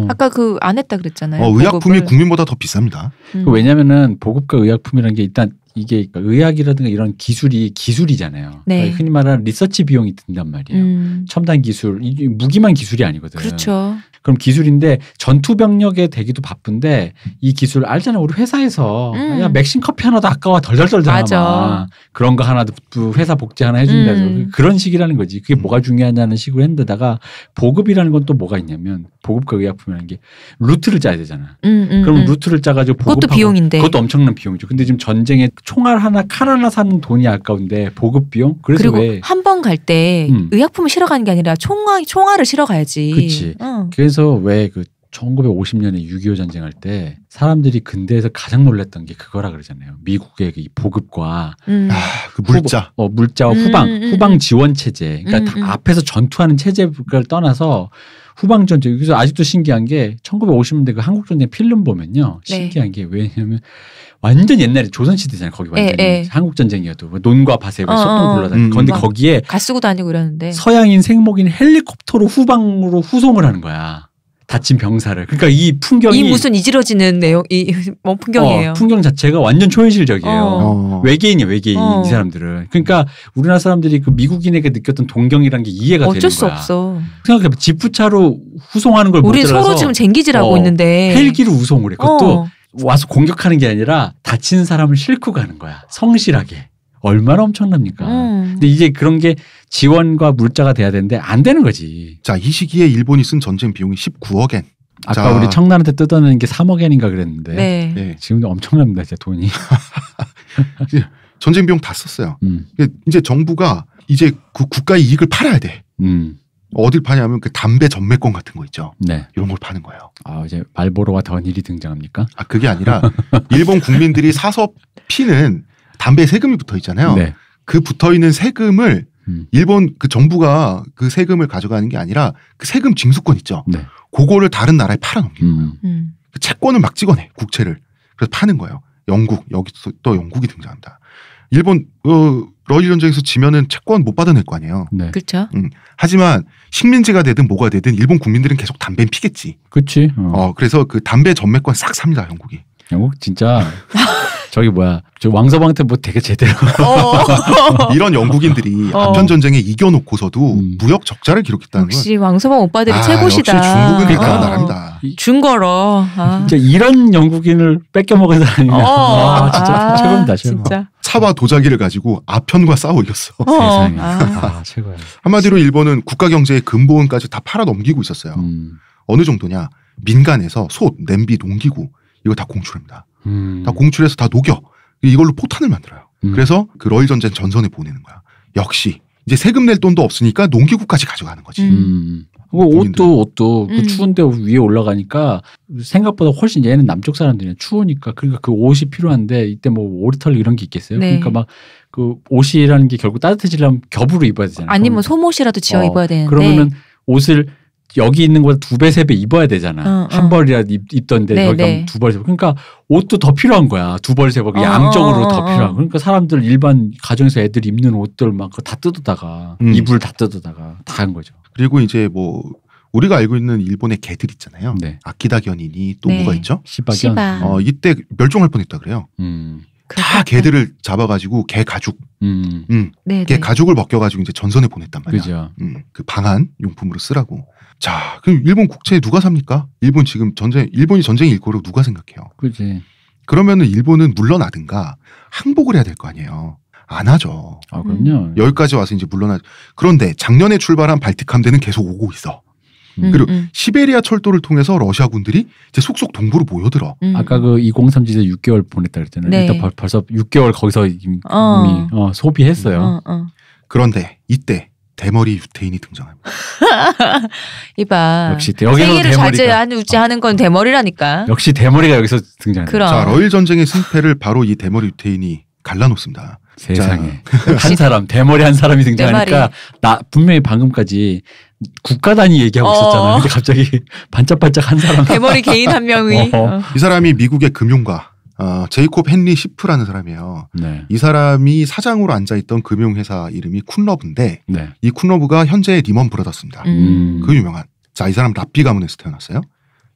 아까 그 안 했다 그랬잖아요. 의약품이 국민보다 더 비쌉니다. 왜냐하면은 보급과 의약품이라는 게 일단 이게 의학이라든가 이런 기술이잖아요. 네. 그러니까 흔히 말하는 리서치 비용이 든단 말이에요. 첨단 기술, 무기만 기술이 아니거든. 그렇죠. 그럼 기술인데 전투 병력에 되기도 바쁜데 이 기술 알잖아. 우리 회사에서 야 맥심 커피 하나도 아까워 덜덜덜잖아. 맞아. 그런 거 하나도 회사 복지 하나 해준다 해서 그런 식이라는 거지. 그게 뭐가 중요하냐는 식으로 했는데다가 보급이라는 건 또 뭐가 있냐면 보급과 의약품이라는 게 루트를 짜야 되잖아. 그럼 루트를 짜가지고 보급하고 그것도 비용인데. 그것도 엄청난 비용이죠. 근데 지금 전쟁에 총알 하나 칼 하나 사는 돈이 아까운데 보급 비용? 그래서 그리고 왜 한 번 갈 때 의약품을 실어 가는 게 아니라 총알을 실어 가야지. 그렇지. 그래서 왜 그 1950년에 6.25 전쟁할 때 사람들이 근대에서 가장 놀랐던 게 그거라 그러잖아요. 미국의 이 보급과 그 물자, 물자와 후방 지원 체제. 그러니까 다 앞에서 전투하는 체제를 떠나서 후방 전투. 그래서 아직도 신기한 게 1950년대 그 한국 전쟁 필름 보면요. 신기한 게 왜냐하면 완전 옛날에 조선시대잖아요. 거기 완전히 한국 전쟁이어도 논과 밭에 소똥 굴러다니고. 그런데 거기에 가 쓰고 다니고 이러는데 서양인 생목인 헬리콥터로 후방으로 후송을 하는 거야. 다친 병사를. 그러니까 이 풍경이 무슨 이지러지는 내용 뭐 풍경이에요. 풍경 자체가 완전 초현실적이에요. 외계인이야 외계인 이 사람들은. 그러니까 우리나라 사람들이 그 미국인에게 느꼈던 동경이라는 게 이해가 되는 거야. 어쩔 수 없어. 생각해봐. 지프차로 후송하는 걸 못 우리 들어서 서로 지금 쟁기질하고 있는데 헬기로 후송을 해. 그것도 와서 공격하는 게 아니라 다친 사람을 싣고 가는 거야. 성실하게. 얼마나 엄청납니까? 근데 이제 그런 게 지원과 물자가 돼야 되는데 안 되는 거지. 자, 이 시기에 일본이 쓴 전쟁 비용이 19억 엔. 아까 우리 청란한테 뜯어내는 게 3억 엔인가 그랬는데 네. 지금도 엄청납니다. 진짜 돈이. 전쟁 비용 다 썼어요. 이제 정부가 이제 그 국가의 이익을 팔아야 돼. 어딜 파냐면 그 담배 전매권 같은 거 있죠. 네. 이런 걸 파는 거예요. 이제 말보로와 던힐이 등장합니까? 그게 아니라 일본 국민들이 사서 피는 담배 세금이 붙어 있잖아요. 네. 그 붙어 있는 세금을 일본 그 정부가 그 세금을 가져가는 게 아니라 그 세금 징수권 있죠. 네. 그거를 다른 나라에 팔아넘기는 거예요. 그 채권을 막 찍어내 국채를. 그래서 파는 거예요. 영국 여기 또 영국이 등장합니다. 일본 러일 전쟁에서 지면은 채권 못 받아낼 거 아니에요. 네. 그렇죠. 하지만 식민지가 되든 뭐가 되든 일본 국민들은 계속 담배는 피겠지. 그렇지. 그래서 그 담배 전매권 싹 삽니다 영국이. 영국 진짜 저기 뭐야 저 왕서방한테 뭐 되게 제대로 이런 영국인들이 아편 전쟁에 이겨놓고서도 무역 적자를 기록했다는 건 역시 왕서방 오빠들이 최고시다. 역시 중국은 대단한 나라입니다. 중거러. 진짜 이런 영국인을 뺏겨 먹은 사람이 진짜 최고입니다. 진짜. 차와 도자기를 가지고 아편과 싸워 이겼어. 세상에. 최고야. 한마디로 일본은 국가 경제의 근본까지 다 팔아 넘기고 있었어요. 어느 정도냐? 민간에서 솥, 냄비, 농기구 이거 다 공출합니다. 다 공출해서 다 녹여 이걸로 포탄을 만들어요. 그래서 그 러일 전쟁 전선에 보내는 거야. 역시 이제 세금 낼 돈도 없으니까 농기구까지 가져가는 거지. 옷도 그 추운데 위에 올라가니까 생각보다 훨씬 얘는 남쪽 사람들이 추우니까 그러니까 그 옷이 필요한데 이때 뭐 오리털 이런 게 있겠어요. 네. 그러니까 막 그 옷이라는 게 결국 따뜻해지려면 겹으로 입어야 되잖아요. 아니면 소옷이라도 지어 입어야 되는데 그러면은 옷을 여기 있는 거보다 2배, 3배 입어야 되잖아. 한 벌이라도 입던데 네, 여기 가면 네. 2벌, 3벌. 그러니까 옷도 더 필요한 거야. 2벌, 3벌. 양적으로 더 필요한. 그러니까 사람들 일반 가정에서 애들 입는 옷들 막 다 뜯어다가 이불 다 뜯어다가 다 한 거죠. 그리고 이제 뭐 우리가 알고 있는 일본의 개들 있잖아요. 네. 아키다 견인이 또 네. 뭐가 있죠? 시바견. 시바. 이때 멸종할 뻔했다 그래요. 다 개들을 잡아가지고 개 가죽, 네, 개 네. 가죽을 벗겨가지고 이제 전선에 보냈단 말이야. 그죠. 그 방한 용품으로 쓰라고. 자, 그럼 일본 국채 누가 삽니까? 일본 지금 일본이 전쟁이 일 거라고 누가 생각해요? 그지. 그러면은 일본은 물러나든가 항복을 해야 될 거 아니에요. 안 하죠. 아, 그럼요. 여기까지 와서 이제 물러나. 그런데 작년에 출발한 발틱 함대는 계속 오고 있어. 그리고 시베리아 철도를 통해서 러시아 군들이 이제 속속 동부로 모여들어. 아까 그 2037에 6개월 보냈다 그랬잖아요. 네. 일단 벌써 6개월 거기서 이미 소비했어요. 그런데 이때 대머리 유태인이 등장합니다. 이봐. 역시 여기서 세계를 대머리가 좌지하는 건 대머리라니까. 역시 대머리가 여기서 등장합니다. 그럼. 자, 러일 전쟁의 승패를 바로 이 대머리 유태인이 갈라놓습니다. 세상에 한 사람 대머리 한 사람이 등장하니까 나 분명히 방금까지 국가 단위 얘기하고 있었잖아요. 근데 갑자기 반짝반짝 한 사람 대머리 개인 한 명이. 이 사람이 미국의 금융가 제이콥 헨리 시프라는 사람이에요. 네. 이 사람이 사장으로 앉아있던 금융회사 이름이 쿤러브인데 네. 이 쿤러브가 현재의 리먼 브라더스입니다. 그 유명한. 자, 이 사람 랍비 가문에서 태어났어요.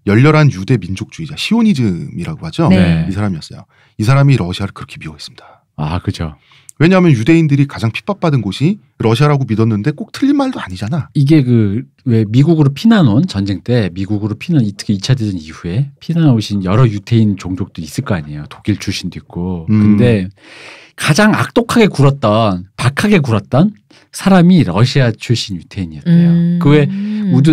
열렬한 유대 민족주의자 시오니즘이라고 하죠. 네. 이 사람이었어요. 이 사람이 러시아를 그렇게 미워했습니다. 아, 그죠. 왜냐하면 유대인들이 가장 핍박받은 곳이 러시아라고 믿었는데 꼭 틀린 말도 아니잖아. 이게 왜 미국으로 피난 온 전쟁 때 미국으로 특히 2차 대전 이후에 피난 오신 여러 유태인 종족도 있을 거 아니에요. 독일 출신도 있고. 근데 가장 악독하게 굴었던 박하게 굴었던 사람이 러시아 출신 유태인이었대요. 그 외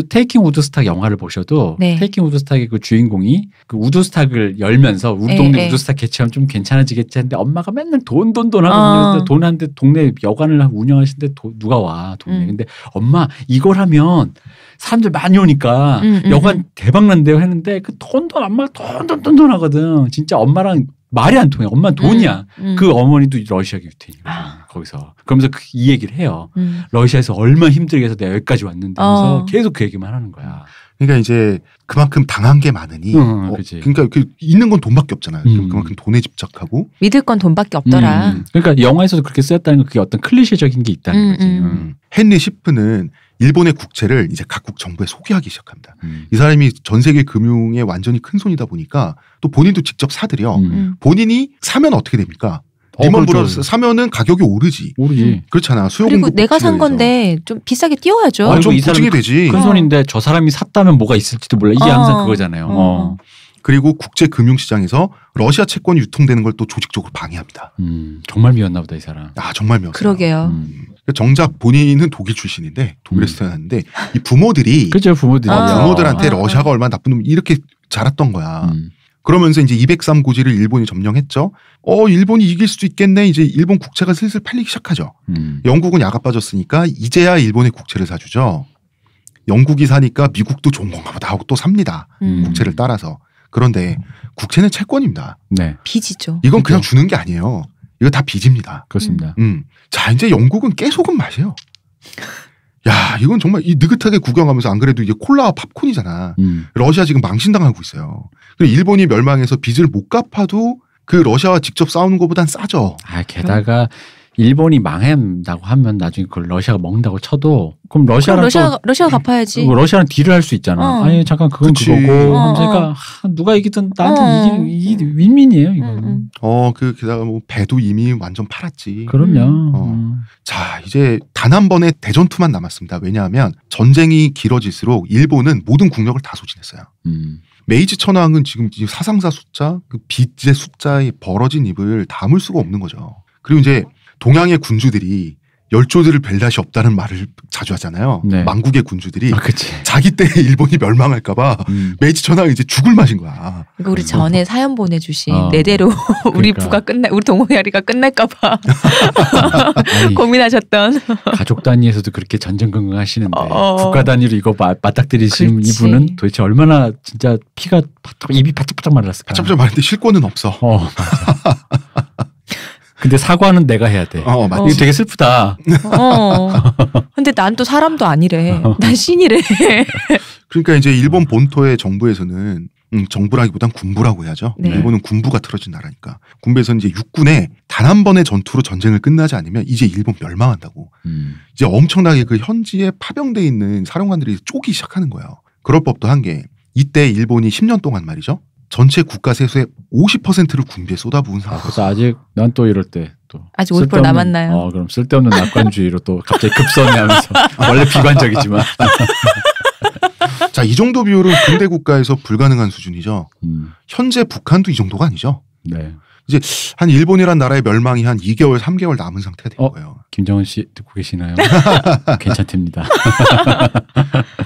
테이킹 우드스탁 영화를 보셔도 네. 테이킹 우드스탁의 그 주인공이 그 우드스탁을 열면서 우리 동네 우드스탁 개최하면 좀 괜찮아지겠지 했는데 엄마가 맨날 돈 하고 돈 하는데 동네 여관을 운영하시는데 누가 와 동네. 근데 엄마 이걸 하면 사람들 많이 오니까 여관 대박 난대요 했는데 그 돈도 엄마가 돈 하거든. 진짜 엄마랑 말이 안 통해. 엄마는 돈이야. 그 어머니도 러시아 유태인이거든. 거기서. 그러면서 이 얘기를 해요. 러시아에서 얼마나 힘들게 해서 내가 여기까지 왔는데 하면서 계속 그 얘기만 하는 거야. 그러니까 이제 그만큼 당한 게 많으니 그러니까 있는 건 돈밖에 없잖아요. 그만큼 돈에 집착하고 믿을 건 돈밖에 없더라. 그러니까 영화에서도 그렇게 쓰였다는 건 그게 어떤 클리셰적인 게 있다는 거지. 헨리 시프는 일본의 국채를 이제 각국 정부에 소개하기 시작합니다. 이 사람이 전 세계 금융에 완전히 큰 손이다 보니까 또 본인도 직접 사들여. 본인이 사면 어떻게 됩니까? 리먼 브라더스 사면은 가격이 오르지. 그렇잖아. 수요 그리고 공급 내가 산 건데 좀 비싸게 띄워야죠. 좀 보증이 되지. 큰 손인데 저 사람이 샀다면 뭐가 있을지도 몰라. 이게 항상 그거잖아요. 그리고 국제 금융시장에서 러시아 채권이 유통되는 걸 또 조직적으로 방해합니다. 정말 미웠나 보다 이 사람. 정말 미웠어요. 그러게요. 정작 본인은 독일 출신인데 독일에서 태어났는데 이 부모들이 그죠 부모들한테 러시아가 얼마나 나쁜 놈 이렇게 자랐던 거야. 그러면서 이제 203 고지를 일본이 점령했죠. 일본이 이길 수도 있겠네. 이제 일본 국채가 슬슬 팔리기 시작하죠. 영국은 야가 빠졌으니까 이제야 일본의 국채를 사주죠. 영국이 사니까 미국도 좋은 건가 보다 하고 또 삽니다. 국채를 따라서. 그런데 국채는 채권입니다. 네. 빚이죠. 이건 그냥 주는 게 아니에요. 이거 다 빚입니다. 그렇습니다. 자, 이제 영국은 깨소금 맛이에요. 야, 이건 정말 이 느긋하게 구경하면서 안 그래도 이게 콜라와 팝콘이잖아. 러시아 지금 망신당하고 있어요. 그리고 일본이 멸망해서 빚을 못 갚아도 그 러시아와 직접 싸우는 것보단 싸죠. 게다가 일본이 망한다고 하면 나중에 그걸 러시아가 먹는다고 쳐도 그럼 러시아가 갚아야지. 러시아는 딜을 할 수 있잖아. 아니 잠깐 그건 그거고. 그러니까 누가 이기든 나한테 이게 윈윈이에요 이거는. 게다가 뭐 배도 이미 완전 팔았지. 그럼요. 자, 이제 단 한 번의 대전투만 남았습니다. 왜냐하면 전쟁이 길어질수록 일본은 모든 국력을 다 소진했어요. 메이지 천황은 지금 사상사 숫자, 그 빚의 숫자에 벌어진 입을 다물 수가 없는 거죠. 그리고 이제 동양의 군주들이 열조들을 뵐 날이 없다는 말을 자주 하잖아요. 네. 망국의 군주들이 자기 때 일본이 멸망할까봐 메이지 천황이 이제 죽을 맛인 거야. 그러니까 우리 전에 사연 보내주신 내대로 우리 부가 우리 동호야리가 끝날까봐 고민하셨던. 가족 단위에서도 그렇게 전전긍긍하시는데 국가 단위로 이거 맞닥뜨리시는 이분은 도대체 얼마나 진짜 피가 입이 바짝바짝 말랐을까. 바짝바짝 말랐는데 실권은 없어. 근데 사과는 내가 해야 돼. 맞지. 이거 되게 슬프다. 근데 난 또 사람도 아니래. 난 신이래. 그러니까 이제 일본 본토의 정부에서는 정부라기보단 군부라고 해야죠. 네. 일본은 군부가 틀어진 나라니까. 군부에서는 이제 육군에 단 한 번의 전투로 전쟁을 끝나지 않으면 이제 일본 멸망한다고. 이제 엄청나게 그 현지에 파병돼 있는 사령관들이 쪼기 시작하는 거예요. 그럴 법도 한 게 이때 일본이 10년 동안 말이죠. 전체 국가 세수의 50%를 군비에 쏟아부은 상황. 그래서 아직 난 또 이럴 때 또 아직 50% 남았나요? 그럼 쓸데없는 낙관주의로 또 갑자기 급선회하면서 원래 비관적이지만. 자, 이 정도 비율은 근대 국가에서 불가능한 수준이죠. 현재 북한도 이 정도가 아니죠. 네. 이제 한 일본이란 나라의 멸망이 한 2개월, 3개월 남은 상태가 된 거예요. 김정은 씨 듣고 계시나요? 괜찮답니다.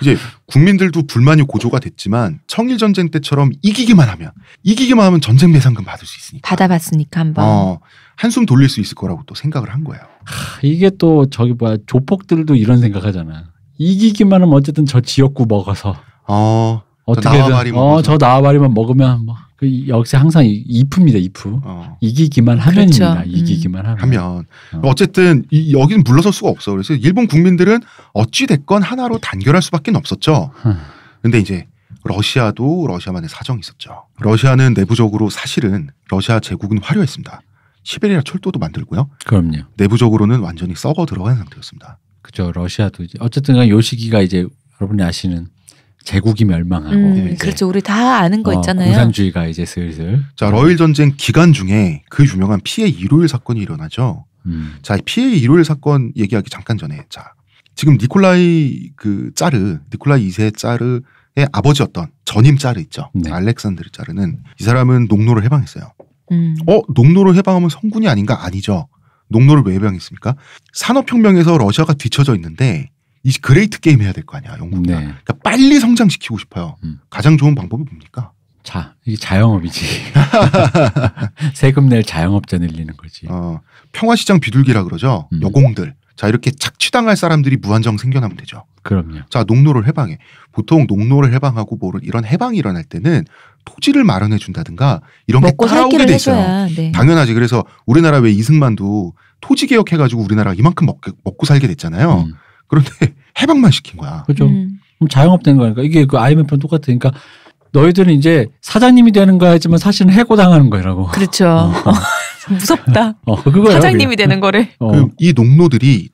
이제 국민들도 불만이 고조가 됐지만 청일전쟁 때처럼 이기기만 하면 전쟁 배상금 받을 수 있으니까. 받아봤으니까 한번. 한숨 돌릴 수 있을 거라고 또 생각을 한 거예요. 이게 또 조폭들도 이런 생각하잖아. 이기기만 하면 어쨌든 저 지역구 먹어서 어떻게든 저 나와바리만 먹으면 뭐 역시 항상 이프입니다. 이프. 이기기만 하면입니다. 그렇죠. 이기기만 하면. 어쨌든 여기는 물러설 수가 없어. 그래서 일본 국민들은 어찌 됐건 하나로 단결할 수밖에 없었죠. 근데 이제 러시아도 러시아만의 사정이 있었죠. 러시아는 내부적으로 사실은 러시아 제국은 화려했습니다. 시베리아 철도도 만들고요. 그럼요. 내부적으로는 완전히 썩어 들어간 상태였습니다. 그죠. 러시아도 이제 어쨌든 요 시기가 이제 여러분이 아시는 제국이 멸망하고 그렇죠. 우리 다 아는 거 있잖아요. 공산주의가 이제 슬슬. 자, 러일 전쟁 기간 중에 그 유명한 피해 일요일 사건이 일어나죠. 자, 피해 일요일 사건 얘기하기 잠깐 전에 자, 지금 니콜라이 2세 짜르의 아버지였던 전임 짜르 있죠. 네. 알렉산드르 짜르는 이 사람은 농노를 해방했어요. 농노를 해방하면 성군이 아닌가? 아니죠. 농노를 왜 해방했습니까? 산업혁명에서 러시아가 뒤처져 있는데 이 그레이트 게임 해야 될 거 아니야, 영국이. 네. 그러니까 빨리 성장시키고 싶어요. 가장 좋은 방법이 뭡니까? 자, 이게 자영업이지. 세금 낼 자영업자 늘리는 거지. 평화시장 비둘기라 그러죠. 여공들. 자, 이렇게 착취당할 사람들이 무한정 생겨나면 되죠. 그럼요. 자, 농노를 해방해. 보통 농노를 해방하고 이런 해방이 일어날 때는 토지를 마련해 준다든가 이런 게 따라오게 돼 있어요. 네. 당연하지. 그래서 우리나라 왜 이승만도 토지 개혁해가지고 우리나라가 이만큼 먹고 살게 됐잖아요. 그런데 해방만 시킨 거야. 그렇죠. 그럼 자영업 된 거니까 이게 그 IMF랑 똑같으니까 너희들은 이제 사장님이 되는 거야 하지만 사실은 해고당하는 거라고. 그렇죠. 무섭다. 그거야, 사장님이 되는 거래. 그럼 이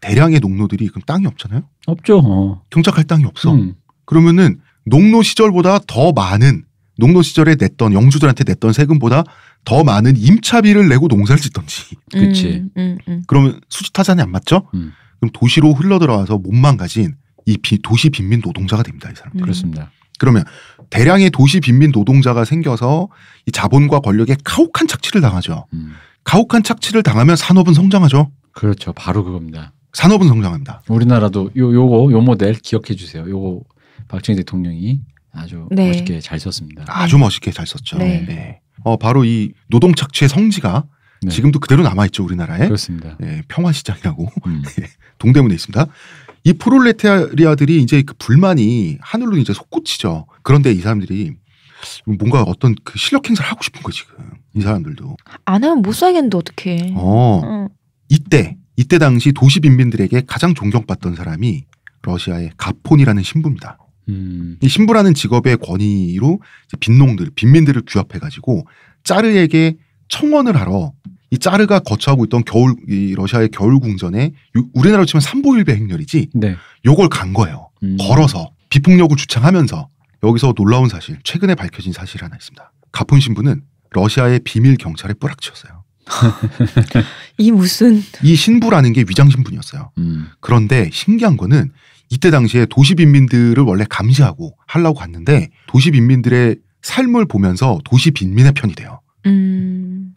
대량의 농노들이 그럼 땅이 없잖아요. 없죠. 경작할 땅이 없어. 그러면은 농노 시절보다 더 많은 농노 시절에 영주들한테 냈던 세금보다 더 많은 임차비를 내고 농사를 짓던지. 그렇지. 그러면 수지타산이 안 맞죠? 그럼 도시로 흘러들어와서 몸만 가진 이 도시 빈민 노동자가 됩니다. 이 사람. 그렇습니다. 그러면 대량의 도시 빈민 노동자가 생겨서 이 자본과 권력에 가혹한 착취를 당하죠. 가혹한 착취를 당하면 산업은 성장하죠. 그렇죠. 바로 그겁니다. 산업은 성장합니다. 우리나라도 요 모델 기억해 주세요. 요거 박정희 대통령이 아주 멋있게 잘 썼습니다. 아주 멋있게 잘 썼죠. 네. 네. 바로 이 노동 착취의 성지가 지금도 그대로 남아있죠. 우리나라에. 그렇습니다. 네, 평화시장이라고 동대문에 있습니다. 이 프롤레타리아들이 이제 그 불만이 하늘로 이제 솟구치죠. 그런데 이 사람들이 뭔가 어떤 그 실력 행사를 하고 싶은 거 지금 이 사람들도 안 하면 못 살겠는데 어떡해. 이때 당시 도시 빈민들에게 가장 존경받던 사람이 러시아의 가폰이라는 신부입니다. 이 신부라는 직업의 권위로 빈민들을 규합해가지고 짜르에게 청원을 하러 이 짜르가 거처하고 있던 이 러시아의 겨울 궁전에 우리나라로 치면 삼보일배 행렬이지. 네. 요걸 간 거예요. 걸어서 비폭력을 주창하면서. 여기서 놀라운 사실, 최근에 밝혀진 사실이 하나 있습니다. 가폰 신부는 러시아의 비밀 경찰에 뿌락치였어요. 이 신부라는 게 위장 신분이었어요. 그런데 신기한 거는 이때 당시에 도시 빈민들을 원래 감시하고 하려고 갔는데 도시 빈민들의 삶을 보면서 도시 빈민의 편이 돼요.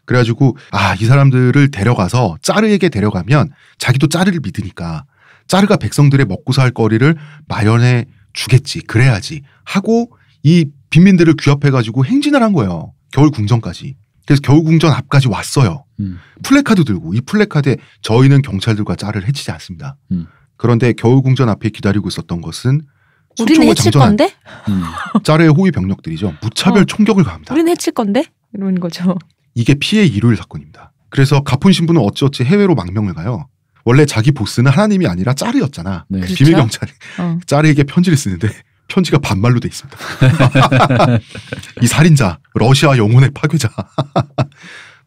그래가지고 이 사람들을 데려가서 짜르에게 데려가면 자기도 짜르를 믿으니까 짜르가 백성들의 먹고 살 거리를 마련해 주겠지. 그래야지 하고 이 빈민들을 규합해가지고 행진을 한 거예요. 겨울 궁전까지. 그래서 겨울 궁전 앞까지 왔어요. 플래카드 들고 이 플래카드에 저희는 경찰들과 짜르를 해치지 않습니다. 그런데 겨울 궁전 앞에 기다리고 있었던 것은 우리는 해칠 건데? 짜르의 호위 병력들이죠. 무차별 총격을 가합니다. 우리는 해칠 건데? 이런 거죠. 이게 피해 일요일 사건입니다. 그래서 가폰 신부는 어찌어찌 해외로 망명을 가요. 원래 자기 보스는 하나님이 아니라 짜르였잖아. 네. 그렇죠? 비밀 경찰이 짜르에게 편지를 쓰는데 편지가 반말로 돼 있습니다. 이 살인자, 러시아 영혼의 파괴자.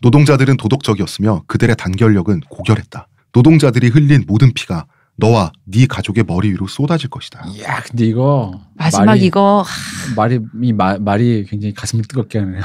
노동자들은 도덕적이었으며 그들의 단결력은 고결했다. 노동자들이 흘린 모든 피가 너와 네 가족의 머리 위로 쏟아질 것이다. 이야, 근데 이거 마지막 이거 말이 굉장히 가슴을 뜨겁게 하네요.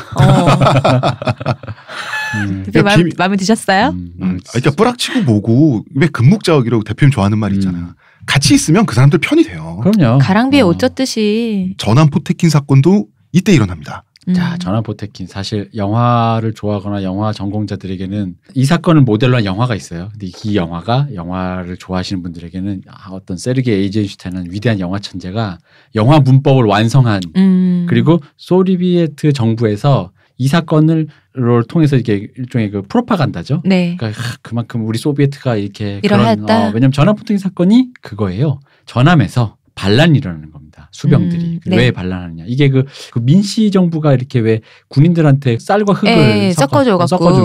대표 마음에 드셨어요? 그러니까 뿌락치고 뭐고 왜 금묵자옥이라고 대표님 좋아하는 말이 있잖아. 같이 있으면 그 사람들 편이 돼요. 그럼요. 가랑비에 옷 젖듯이. 전함 포테킨 사건도 이때 일어납니다. 자, 전함 포테킨. 사실 영화를 좋아하거나 영화 전공자들에게는 이 사건을 모델로 한 영화가 있어요. 근데 이 영화가 영화를 좋아하시는 분들에게는 어떤 세르게이 에이젠슈타인은 위대한 영화 천재가 영화 문법을 완성한 그리고 소비에트 정부에서 이 사건을 통해서 이렇게 일종의 그 프로파간다죠. 네. 그러니까 그만큼 우리 소비에트가 이렇게 이러했다. 왜냐면 전함 포테킨 사건이 그거예요. 전함에서 반란이 일어나는 겁니다. 수병들이. 네. 왜 반란하느냐. 이게 그 민씨 정부가 이렇게 왜 군인들한테 쌀과 흙을 섞어준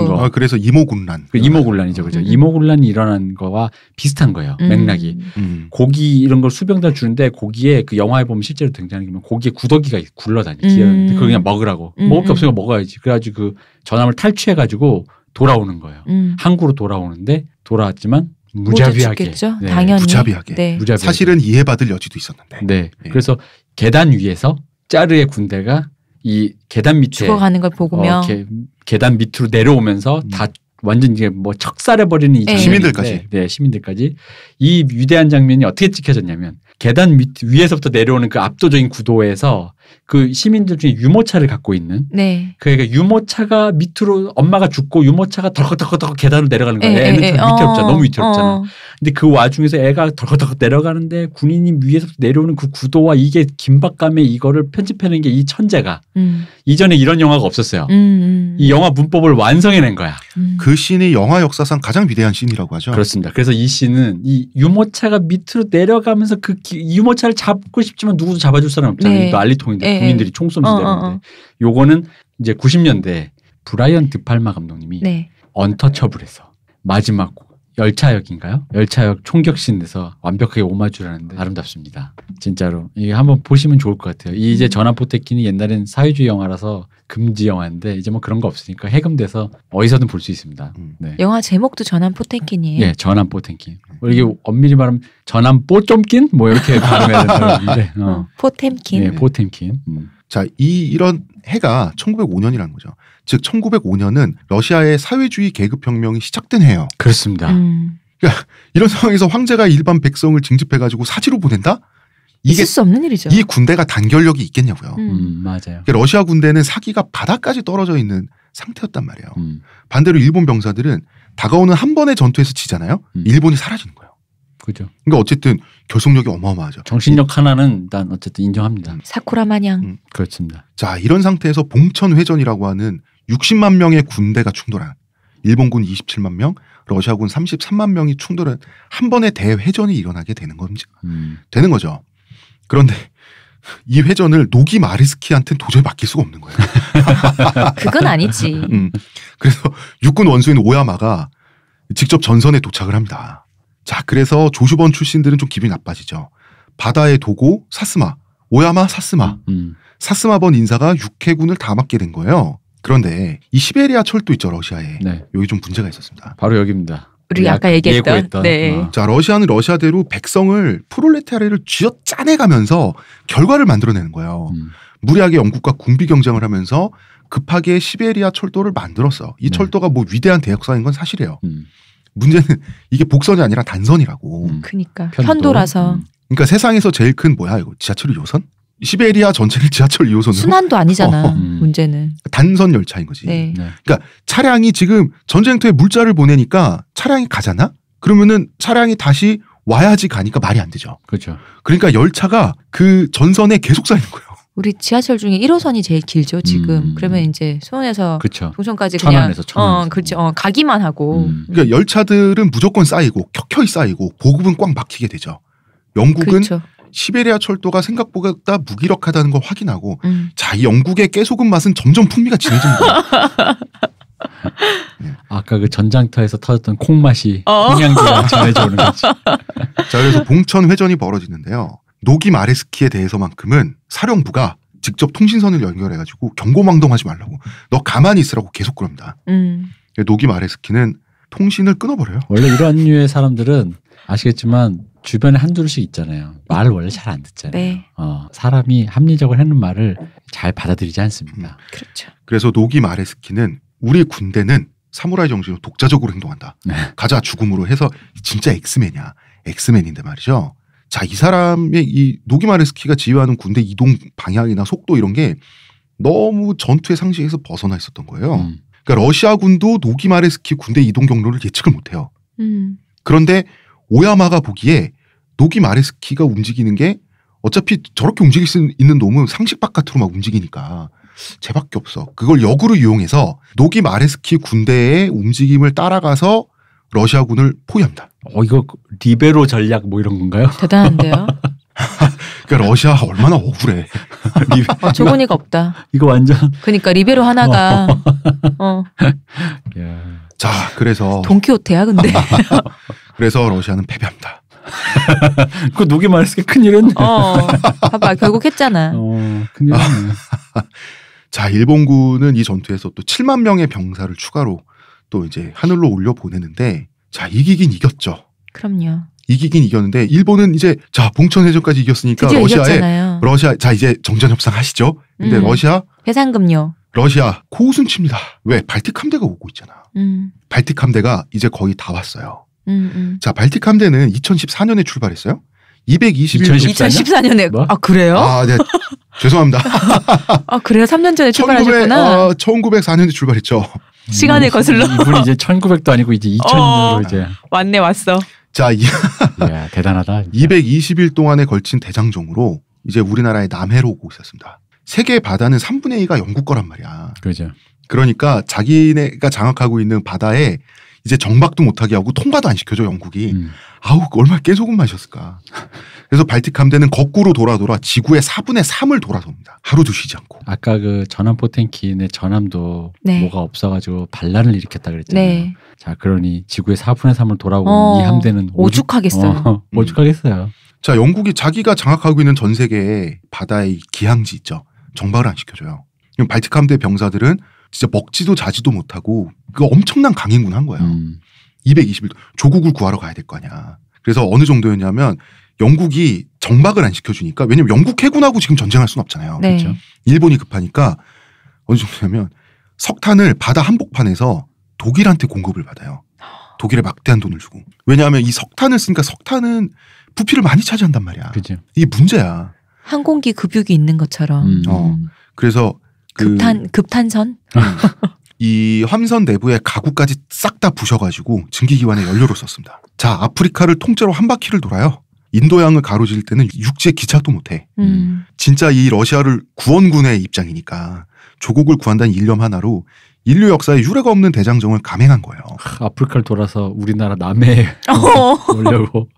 거. 그래서 이모군란. 그 이모군란이죠. 그죠. 이모군란이 일어난 거와 비슷한 거예요. 맥락이. 고기 이런 걸 수병들 주는데 고기에 그 영화에 보면 실제로 등장하는 게 고기에 구더기가 굴러다니. 그거 그냥 먹으라고. 먹을 게 없으니까 먹어야지. 그래가지고 그 전함을 탈취해가지고 돌아오는 거예요. 항구로 돌아오는데 돌아왔지만 무자비하게. 네. 당연히. 무자비하게. 네. 사실은 이해받을 여지도 있었는데. 네. 그래서 계단 위에서 짜르의 군대가 이 계단 밑에 죽어가는 걸 보고며 계단 밑으로 내려오면서 다 완전 이제 뭐 척살해버리는 이 시민들까지. 네, 시민들까지. 이 위대한 장면이 어떻게 찍혀졌냐면 계단 위에서부터 내려오는 그 압도적인 구도에서 그 시민들 중에 유모차를 갖고 있는 그러니까 유모차가 밑으로 엄마가 죽고 유모차가 덜컥덜컥 계단을 내려가는 거야. 애는 위태롭잖아. 너무 위태롭잖아. 근데 그 와중에서 애가 덜컥덜컥 내려가는데 군인이 위에서부터 내려오는 그 구도와 이게 긴박감에 이거를 편집해낸 게 이 천재가 이전에 이런 영화가 없었어요. 이 영화 문법을 완성해낸 거야. 그 씬이 영화 역사상 가장 위대한 씬이라고 하죠. 그렇습니다. 그래서 이 씬은 이 유모차가 밑으로 내려가면서 그 유모차를 잡고 싶지만 누구도 잡아줄 사람 없잖아요. 또 알리통인데 군인들이 총 쏘면서 내려오는데 요거는 이제 90년대 브라이언 드팔마 감독님이 언터처블에서 마지막 열차역인가요? 열차역 총격씬에서 완벽하게 오마주를 하는데 아름답습니다. 진짜로. 이게 한번 보시면 좋을 것 같아요. 이제 전함 포테킨이 옛날엔 사회주의 영화라서 금지 영화인데 이제 뭐 그런 거 없으니까 해금돼서 어디서든 볼 수 있습니다. 네. 영화 제목도 전함 포테킨이에요. 네, 전함 포테킨. 이게 엄밀히 말하면 전함 뽀쫌킨 뭐 이렇게 발음해야 되는데 포템킨. 네, 포템킨. 자, 이런 해가 1905년이라는 거죠. 즉 1905년은 러시아의 사회주의 계급혁명이 시작된 해예요. 그렇습니다. 그러니까 이런 상황에서 황제가 일반 백성을 징집해가지고 사지로 보낸다? 있을 수 없는 일이죠. 이 군대가 단결력이 있겠냐고요. 맞아요. 그러니까 러시아 군대는 사기가 바닥까지 떨어져 있는 상태였단 말이에요. 반대로 일본 병사들은 다가오는 한 번의 전투에서 지잖아요. 일본이 사라지는 거예요. 그죠. 그러니까 어쨌든 결속력이 어마어마하죠. 정신력 하나는 일단 어쨌든 인정합니다. 사쿠라 마냥. 그렇습니다. 자, 이런 상태에서 봉천회전이라고 하는 60만 명의 군대가 충돌한 일본군 27만 명, 러시아군 33만 명이 충돌한 한 번의 대회전이 일어나게 되는 거죠. 그런데 이 회전을 노기 마르스키한테는 도저히 맡길 수가 없는 거예요. 그건 아니지. 그래서 육군 원수인 오야마가 직접 전선에 도착을 합니다. 자, 그래서 조슈번 출신들은 좀 기분이 나빠지죠. 바다의 도고 사스마, 오야마 사스마. 사스마번 인사가 육해군을 다 맡게 된 거예요. 그런데 이 시베리아 철도 있죠, 러시아에. 네. 여기 좀 문제가 있었습니다. 바로 여기입니다. 우리 아까 얘기했던. 네. 자, 러시아는 러시아대로 백성을 프롤레타리아를 쥐어 짜내가면서 결과를 만들어내는 거예요. 무리하게 영국과 군비 경쟁을 하면서 급하게 시베리아 철도를 만들었어. 이 철도가 뭐 위대한 대역사인 건 사실이에요. 문제는 이게 복선이 아니라 단선이라고. 그러니까 편도라서. 그러니까 세상에서 제일 큰 뭐야 이거 지하철 2호선? 시베리아 전체를 지하철 2호선으로. 순환도 아니잖아. 문제는. 단선 열차인 거지. 네. 그러니까 차량이 지금 전쟁터에 물자를 보내니까 차량이 가잖아? 그러면은 차량이 다시 와야지 가니까 말이 안 되죠. 그렇죠. 그러니까 열차가 그 전선에 계속 쌓이는 거예요. 우리 지하철 중에 1호선이 제일 길죠, 지금. 그러면 이제 수원에서 동천까지 그냥 그렇죠. 가기만 하고. 그러니까 열차들은 무조건 쌓이고 켜켜이 쌓이고 보급은 꽉 막히게 되죠. 영국은 시베리아 철도가 생각보다 무기력하다는 걸 확인하고 자, 이 영국의 깨소금 맛은 점점 풍미가 진해집니다. 아까 그 전장터에서 터졌던 콩맛이 콩향기가 전해져 오는 거지. 자, 그래서 봉천 회전이 벌어지는데요. 노기 마레스키에 대해서만큼은 사령부가 직접 통신선을 연결해가지고 경고망동하지 말라고, 너 가만히 있으라고 계속 그럽니다. 노기 마레스키는 통신을 끊어버려요. 원래 이런 류의 사람들은 아시겠지만 주변에 한둘씩 있잖아요. 말을 원래 잘 안 듣잖아요. 네. 사람이 합리적으로 하는 말을 잘 받아들이지 않습니다. 그렇죠. 그래서 노기 마레스키는 우리 군대는 사무라이 정신으로 독자적으로 행동한다. 가자 죽음으로 해서 진짜 엑스맨이야. 엑스맨인데 말이죠. 자, 이 사람의 이 노기 마레스키가 지휘하는 군대 이동 방향이나 속도 이런 게 너무 전투의 상식에서 벗어나 있었던 거예요. 그러니까 러시아군도 노기 마레스키 군대 이동 경로를 예측을 못해요. 그런데 오야마가 보기에 노기 마레스키가 움직이는 게 어차피 저렇게 움직일 수 있는 놈은 상식 바깥으로 막 움직이니까 쟤밖에 없어. 그걸 역으로 이용해서 노기 마레스키 군대의 움직임을 따라가서 러시아군을 포위합니다. 이거 리베로 전략 뭐 이런 건가요? 대단한데요. 그러니까 러시아 얼마나 억울해. 조건이가 없다. 이거 완전. 그러니까 리베로 하나가. 자, 그래서 돈키호테야 근데. 그래서 러시아는 패배합니다. 그 노기 마레스키 큰일했네. 봐봐 결국 했잖아. 큰일했네. 자, 일본군은 이 전투에서 또 7만 명의 병사를 추가로 또 이제 하늘로 올려 보내는데, 자, 이기긴 이겼죠. 그럼요. 이기긴 이겼는데 일본은 이제 자, 봉천해전까지 이겼으니까 러시아 자, 이제 정전 협상 하시죠. 근데 러시아 배상금요. 러시아 코우순칩니다. 왜? 발틱 함대가 오고 있잖아. 발틱 함대가 이제 거의 다 왔어요. 자, 발틱 함대는 2014년에 출발했어요. 2014년에 뭐? 아 그래요? 아, 네. 죄송합니다. 아 그래요? 3년 전에 출발하셨구나. 1904년에 출발했죠. 시간을 거슬러. 이분이 이제 1900도 아니고 이제 2000년으로 이제 왔네 왔어. 자, 야, 대단하다. 진짜. 220일 동안에 걸친 대장정으로 이제 우리나라에 남해로 오고 있었습니다. 세계 바다는 3분의 2가 영국 거란 말이야. 그죠. 그러니까 자기네가 장악하고 있는 바다에 이제 정박도 못하게 하고 통과도 안 시켜줘 영국이. 아우, 얼마나 깨소금 마셨을까. 그래서 발틱 함대는 거꾸로 돌아 지구의 4분의 3을 돌아섭니다. 하루도 쉬지 않고. 아까 그 전함 포텐킨의 전함도 네. 뭐가 없어가지고 반란을 일으켰다 그랬잖아요. 네. 자, 그러니 지구의 4분의 3을 돌아온 이 함대는 오죽하겠어요. 오죽하겠어요. 자, 영국이 자기가 장악하고 있는 전 세계의 바다의 기항지 있죠. 정박을 안 시켜줘요. 그럼 발틱 함대 병사들은 진짜 먹지도 자지도 못하고 그 엄청난 강행군 한 거예요. 220일 조국을 구하러 가야 될 거 아니야. 그래서 어느 정도였냐면 영국이 정박을 안 시켜주니까, 왜냐면 영국 해군하고 지금 전쟁할 수는 없잖아요. 네. 그렇죠? 일본이 급하니까 어느 정도냐면 석탄을 바다 한복판에서 독일한테 공급을 받아요. 독일에 막대한 돈을 주고. 왜냐하면 이 석탄을 쓰니까 석탄은 부피를 많이 차지한단 말이야. 그죠. 이게 문제야. 항공기 급육이 있는 것처럼. 그래서 급탄선? 이 함선 내부의 가구까지 싹 다 부셔가지고 증기기관에 연료를 썼습니다. 자, 아프리카를 통째로 한 바퀴를 돌아요. 인도양을 가로질 때는 육지에 기차도 못해. 진짜 이 러시아를 구원군의 입장이니까 조국을 구한다는 일념 하나로 인류 역사에 유례가 없는 대장정을 감행한 거예요. 아프리카를 돌아서 우리나라 남해에 오려고.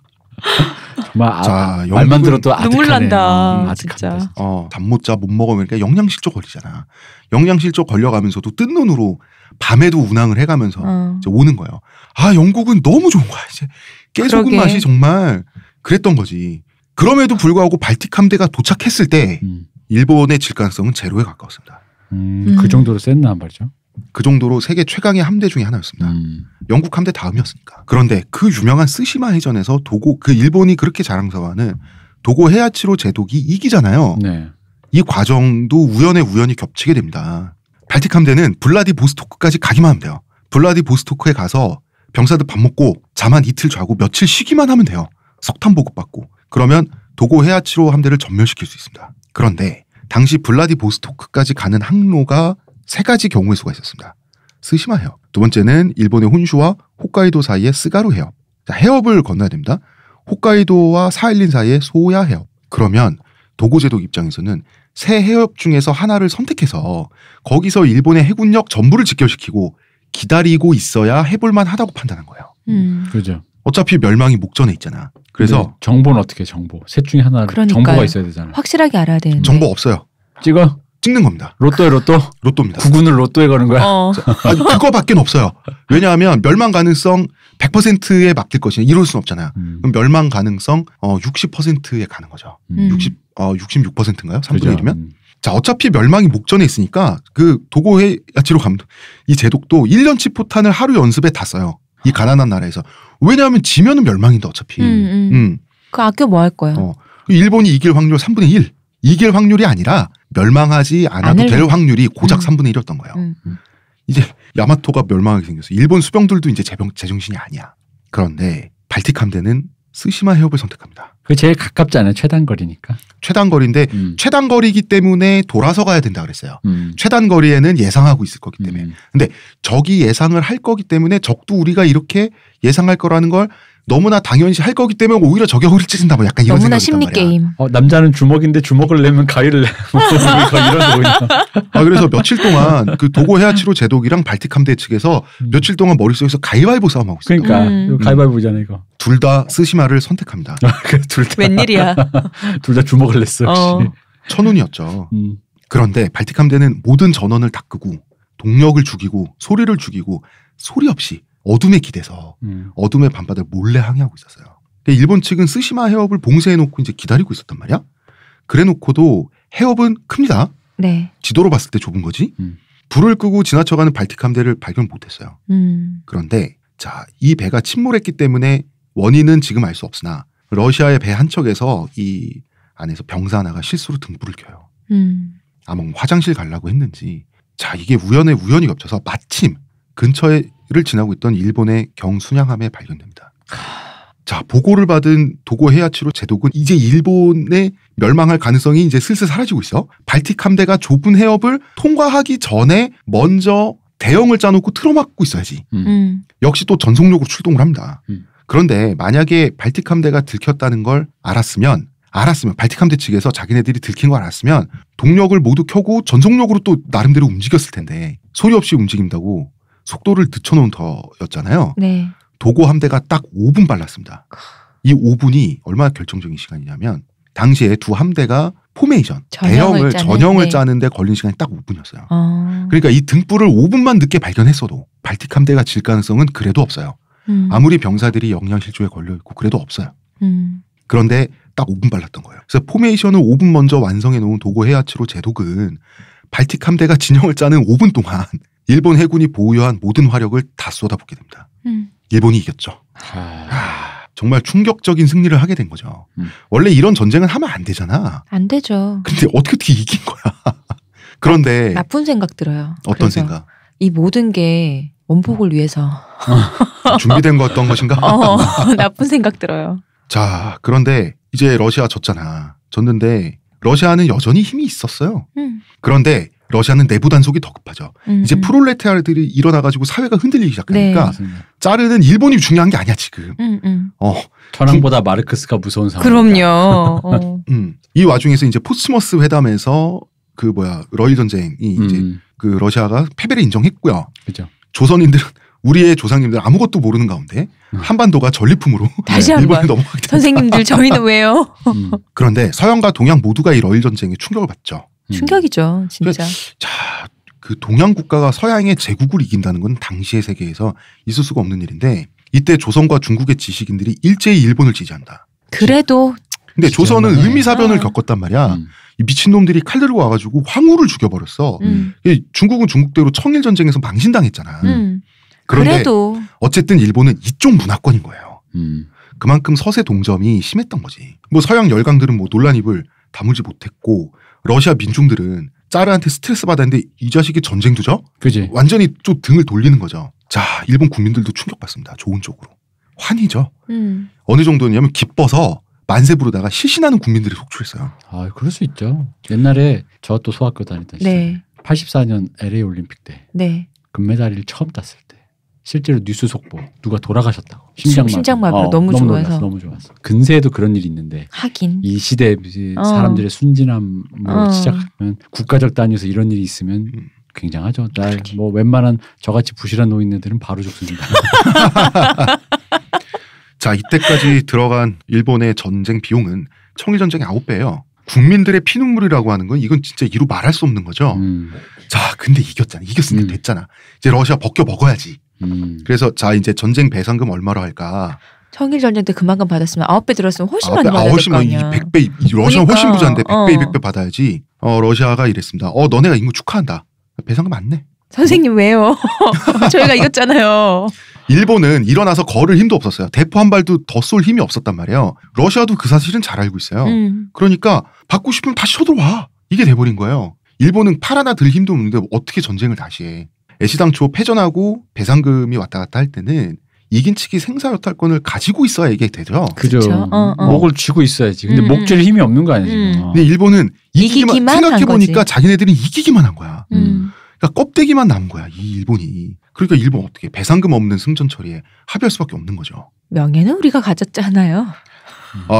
정말 자, 말만 들어도 아득하네. 눈물 난다. 진짜. 잠 못 자 못 먹으니까 영양실조 걸리잖아. 영양실조 걸려가면서도 뜬 눈으로 밤에도 운항을 해가면서 이제 오는 거예요. 아, 영국은 너무 좋은 거야. 이제 깨소금 맛이 정말 그랬던 거지. 그럼에도 불구하고 발틱 함대가 도착했을 때 일본의 질 가능성은 제로에 가까웠습니다. 그 정도로 셌나 말이죠. 그 정도로 세계 최강의 함대 중에 하나였습니다. 영국 함대 다음이었으니까. 그런데 그 유명한 쓰시마 해전에서 그 일본이 그렇게 자랑스러워하는 도고 헤야치로 제독이 이기잖아요. 네. 이 과정도 우연히 겹치게 됩니다. 발틱 함대는 블라디보스토크까지 가기만 하면 돼요. 블라디보스토크에 가서 병사들 밥 먹고 잠 한 이틀 자고 며칠 쉬기만 하면 돼요. 석탄 보급받고. 그러면 도고 헤야치로 함대를 전멸시킬 수 있습니다. 그런데 당시 블라디보스토크까지 가는 항로가 3가지 경우의 수가 있었습니다. 쓰시마 해협. 두 번째는 일본의 혼슈와 홋카이도 사이의 스가루 해협. 자, 해협을 건너야 됩니다. 홋카이도와 사일린 사이의 소야 해협. 그러면 도고 제독 입장에서는 세 해협 중에서 하나를 선택해서 거기서 일본의 해군력 전부를 직결시키고 기다리고 있어야 해볼만 하다고 판단한 거예요. 그죠. 어차피 멸망이 목전에 있잖아. 그래서 정보는 어떻게 정보? 셋 중에 하나 정보가 있어야 되잖아. 확실하게 알아야 되는데. 정보 없어요. 찍어. 찍는 겁니다. 로또에 로또? 로또입니다. 구군을 로또에 거는 거야? 아니, 그거밖에 없어요. 왜냐하면 멸망 가능성 100%에 맡길 것이냐 이럴 수는 없잖아요. 그럼 멸망 가능성 60%에 가는 거죠. 66%인가요? 3분의 1이면? 자, 어차피 멸망이 목전에 있으니까 그 도고해 야치로 감독 이 제독도 1년치 포탄을 하루 연습에 다 써요. 이 가난한 나라에서. 왜냐하면 지면은 멸망인데 어차피. 그 아껴 뭐 할 거야? 일본이 이길 확률 3분의 1. 이길 확률이 아니라 멸망하지 않아도 될 확률이 고작 3분의 1이었던 거예요. 이제 야마토가 멸망하게 생겼어요. 일본 수병들도 이제 제정신이 아니야. 그런데 발틱 함대는 스시마 해협을 선택합니다. 그게 제일 가깝지 않아요? 최단거리니까. 최단거리인데 최단거리이기 때문에 돌아서 가야 된다 그랬어요. 최단거리에는 예상하고 있을 거기 때문에. 근데 적이 예상을 할 거기 때문에 적도 우리가 이렇게 예상할 거라는 걸 너무나 당연시 할 거기 때문에 오히려 적의 허리를 찢는다 뭐 약간 이런 너무나 생각이 있단 심리 말이야. 게임. 남자는 주먹인데 주먹을 내면 가위를 내. 이런 거. 그래서 며칠 동안 그 도고 헤아치로 제독이랑 발틱 함대 측에서 며칠 동안 머릿속에서 가위바위보 싸움하고 있어요. 그러니까 가위바위보잖아 이거. 둘 다 스시마를 선택합니다. 둘 다. 웬일이야. 둘 다 주먹을 냈어. 역시. 천운이었죠. 그런데 발틱 함대는 모든 전원을 다 끄고 동력을 죽이고 소리를 죽이고 소리 없이 어둠에 기대서 어둠의 밤바다를 몰래 항해하고 있었어요. 근데 일본 측은 스시마 해협을 봉쇄해놓고 이제 기다리고 있었단 말이야. 그래놓고도 해협은 큽니다. 네. 지도로 봤을 때 좁은 거지. 불을 끄고 지나쳐가는 발틱 함대를 발견 못했어요. 그런데 자, 이 배가 침몰했기 때문에 원인은 지금 알 수 없으나 러시아의 배 한 척에서 이 안에서 병사 하나가 실수로 등불을 켜요. 아마 화장실 가려고 했는지 자, 이게 우연에 우연히 겹쳐서 마침 근처를 지나고 있던 일본의 경순양함에 발견됩니다. 자, 보고를 받은 도고 헤아치로 제독은 이제 일본의 멸망할 가능성이 이제 슬슬 사라지고 있어. 발틱 함대가 좁은 해협을 통과하기 전에 먼저 대형을 짜놓고 틀어막고 있어야지. 역시 또 전속력으로 출동을 합니다. 그런데 만약에 발틱 함대가 들켰다는 걸 알았으면 발틱 함대 측에서 자기네들이 들킨 걸 알았으면 동력을 모두 켜고 전속력으로 또 나름대로 움직였을 텐데 소리 없이 움직인다고 속도를 늦춰놓은 터였잖아요. 네. 도고 함대가 딱 5분 빨랐습니다. 이 5분이 얼마나 결정적인 시간이냐면 당시에 두 함대가 포메이션, 전형을 짜는데 걸린 시간이 딱 5분이었어요. 그러니까 이 등불을 5분만 늦게 발견했어도 발틱 함대가 질 가능성은 그래도 없어요. 아무리 병사들이 영양실조에 걸려있고 그래도 없어요. 그런데 딱 5분 빨랐던 거예요. 그래서 포메이션을 5분 먼저 완성해 놓은 도고 헤아치로 제독은 발틱 함대가 진영을 짜는 5분 동안 일본 해군이 보유한 모든 화력을 다 쏟아붓게 됩니다. 일본이 이겼죠. 정말 충격적인 승리를 하게 된 거죠. 원래 이런 전쟁은 하면 안 되잖아. 안 되죠. 근데 어떻게 이긴 거야. 그런데 나쁜 생각 들어요. 어떤 생각? 이 모든 게 원폭을 위해서 준비된 거였던 것인가? 나쁜 생각 들어요. 자, 그런데 이제 러시아 졌는데 러시아는 여전히 힘이 있었어요. 그런데 러시아는 내부 단속이 더 급하죠. 이제 프롤레타리아들이 일어나가지고 사회가 흔들리기 시작하니까 네. 자르는 일본이 중요한 게 아니야 지금. 천황보다 마르크스가 무서운 상황. 그럼요. 이 와중에서 이제 포츠머스 회담에서 러일 전쟁이 이제 그 러시아가 패배를 인정했고요. 그죠. 조선인들은 우리의 조상님들 아무것도 모르는 가운데 한반도가 전리품으로 다시 일본에 한번 넘어가게 됩니다. 선생님들 저희는 왜요? 그런데 서양과 동양 모두가 이 러일 전쟁에 충격을 받죠. 충격이죠, 진짜. 자, 그 동양 국가가 서양의 제국을 이긴다는 건 당시의 세계에서 있을 수가 없는 일인데 이때 조선과 중국의 지식인들이 일제히 일본을 지지한다. 그래도 근데 조선은 을미사변을 겪었단 말이야. 이 미친놈들이 칼 들고 와가지고 황후를 죽여버렸어. 중국은 중국대로 청일전쟁에서 망신당했잖아. 그런데 그래도 어쨌든 일본은 이쪽 문화권인 거예요. 그만큼 서세 동점이 심했던 거지. 뭐 서양 열강들은 뭐 논란 입을 다물지 못했고 러시아 민중들은 짜르한테 스트레스 받았는데 이 자식이 전쟁도죠? 그지. 완전히 좀 등을 돌리는 거죠. 자, 일본 국민들도 충격받습니다. 좋은 쪽으로. 환희죠. 어느 정도냐면 기뻐서 만세 부르다가 실신하는 국민들이 속출했어요. 아, 그럴 수 있죠. 옛날에 저 또 소학교 다니던 시절. 네. 84년 LA 올림픽 때. 네. 금메달을 처음 땄을 때. 실제로 뉴스 속보 누가 돌아가셨다고. 심장마비로 너무 좋아서. 너무 좋았어. 근세에도 그런 일이 있는데. 하긴. 이 시대 사람들의 순진함으로 시작하면 국가적 단위에서 이런 일이 있으면 굉장하죠. 뭐 웬만한 저같이 부실한 노인네들은 바로 죽습니다. 자, 이때까지 들어간 일본의 전쟁 비용은 청일전쟁의 9배예요. 국민들의 피눈물이라고 하는 건 이건 진짜 이루 말할 수 없는 거죠. 자, 근데 이겼잖아. 이겼으니까 됐잖아. 이제 러시아 벗겨 먹어야지. 그래서 자, 이제 전쟁 배상금 얼마로 할까? 청일 전쟁 때 그만큼 받았으면 9배 들었으면 훨씬 많이 받아야 될 거 아니야. 100배, 러시아는 훨씬 부자인데 100배, 200배 받아야지. 러시아가 이랬습니다. 너네가 이긴 거 축하한다. 배상금 안 내. 선생님 왜요? 저희가 이겼잖아요. 일본은 일어나서 걸을 힘도 없었어요. 대포 한 발도 더 쏠 힘이 없었단 말이에요. 러시아도 그 사실은 잘 알고 있어요. 그러니까 받고 싶으면 다시 쳐들어와. 이게 돼버린 거예요. 일본은 팔 하나 들 힘도 없는데 어떻게 전쟁을 다시 해. 애시당초 패전하고 배상금이 왔다 갔다 할 때는 이긴 측이 생사여탈권을 가지고 있어야 이게 되죠. 그죠. 목을 쥐고 있어야지. 근데 목 쥘 힘이 없는 거 아니에요. 근데 일본은 이기기만 생각해보니까 자기네들은 이기기만 한 거야. 그러니까 껍데기만 남은 거야. 이 일본이. 그러니까 일본 어떻게 배상금 없는 승전 처리에 합의할 수밖에 없는 거죠. 명예는 우리가 가졌잖아요.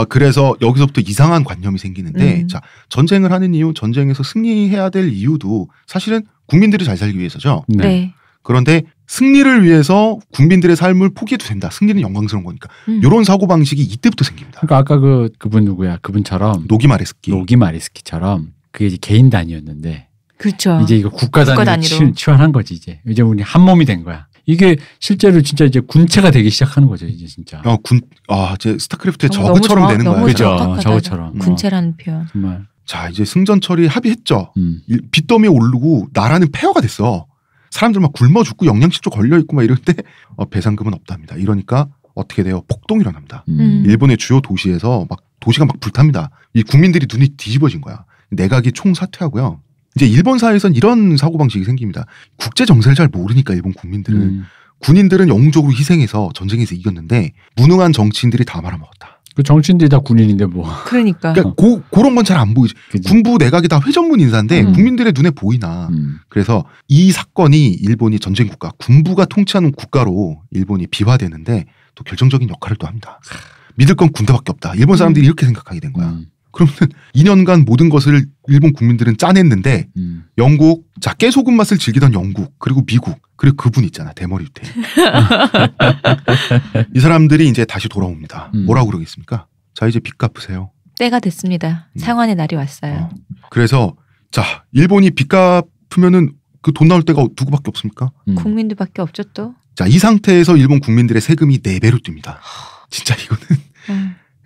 그래서 여기서부터 이상한 관념이 생기는데 자, 전쟁을 하는 이유, 전쟁에서 승리해야 될 이유도 사실은 국민들이 잘 살기 위해서죠. 네. 그런데 승리를 위해서 국민들의 삶을 포기해도 된다. 승리는 영광스러운 거니까. 이런 사고방식이 이때부터 생깁니다. 그러니까 아까 그분 누구야? 그분처럼 노기마레스키처럼 그게 이제 개인 단위였는데 그렇죠. 이제 이거 국가 단위로 치환한 거지 이제. 이제 우리 한 몸이 된 거야. 이게 실제로 진짜 이제 군체가 되기 시작하는 거죠, 이제 진짜. 이제 스타크래프트의 저그처럼 되는 거예요. 그죠, 저그처럼. 군체라는 표현. 정말. 자, 이제 승전 처리 합의했죠. 빚더미에 오르고 나라는 폐허가 됐어. 사람들 막 굶어 죽고 영양실조 걸려 있고 막 이럴 때 배상금은 없답니다. 이러니까 어떻게 돼요? 폭동이 일어납니다. 일본의 주요 도시에서 막 도시가 막 불탑니다. 이 국민들이 눈이 뒤집어진 거야. 내각이 총사퇴하고요. 이제 일본 사회에선 이런 사고방식이 생깁니다. 국제 정세를 잘 모르니까 일본 국민들은. 군인들은 영웅적으로 희생해서 전쟁에서 이겼는데 무능한 정치인들이 다 말아먹었다. 그 정치인들이 다 군인인데 뭐. 그러니까 그런 건 잘 안 보이지. 그치. 군부 내각이 다 회전문 인사인데 국민들의 눈에 보이나. 그래서 이 사건이 일본이 전쟁 국가, 군부가 통치하는 국가로 일본이 비화되는데 또 결정적인 역할을 또 합니다. 믿을 건 군대밖에 없다. 일본 사람들이 이렇게 생각하게 된 거야. 그러면 2년간 모든 것을 일본 국민들은 짜냈는데 영국, 자 깨소금 맛을 즐기던 영국 그리고 미국 그리고 그분 있잖아 대머리 유태 이 사람들이 이제 다시 돌아옵니다. 뭐라고 그러겠습니까? 자 이제 빚 갚으세요. 때가 됐습니다. 상환의 날이 왔어요. 그래서 자 일본이 빚 갚으면은 그 돈 나올 데가 누구밖에 없습니까? 국민들밖에 없죠 또. 자 이 상태에서 일본 국민들의 세금이 4배로 뜁니다. 진짜 이거는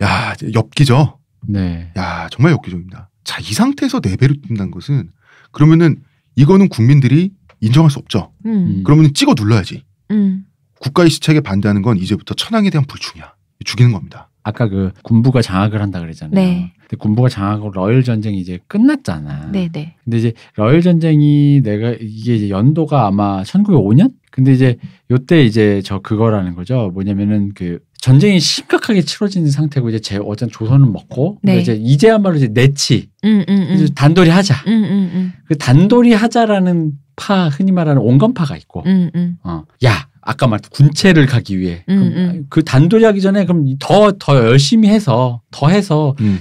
야 엽기죠. 네. 야 정말 엽기적입니다. 자 이 상태에서 4배로 뛴다는 것은 그러면은 이거는 국민들이 인정할 수 없죠. 그러면 찍어 눌러야지. 국가의 시책에 반대하는 건 이제부터 천황에 대한 불충이야. 죽이는 겁니다. 아까 그 군부가 장악을 한다 그랬잖아요. 네. 근데 군부가 장악하고 러일 전쟁이 이제 끝났잖아. 네네. 근데 이제 러일 전쟁이 이게 이제 연도가 아마 1905년? 근데 이제 요때 이제 그거라는 거죠. 뭐냐면은 그 전쟁이 심각하게 치러진 상태고 이제 어쨌든 조선은 먹고 네. 이제야말로 이제 내치 이제 단돌이 하자. 그 단돌이 하자라는 흔히 말하는 온건파가 있고, 야 아까 말했던 군체를 가기 위해 그 단돌이 하기 전에 그럼 더 열심히 해서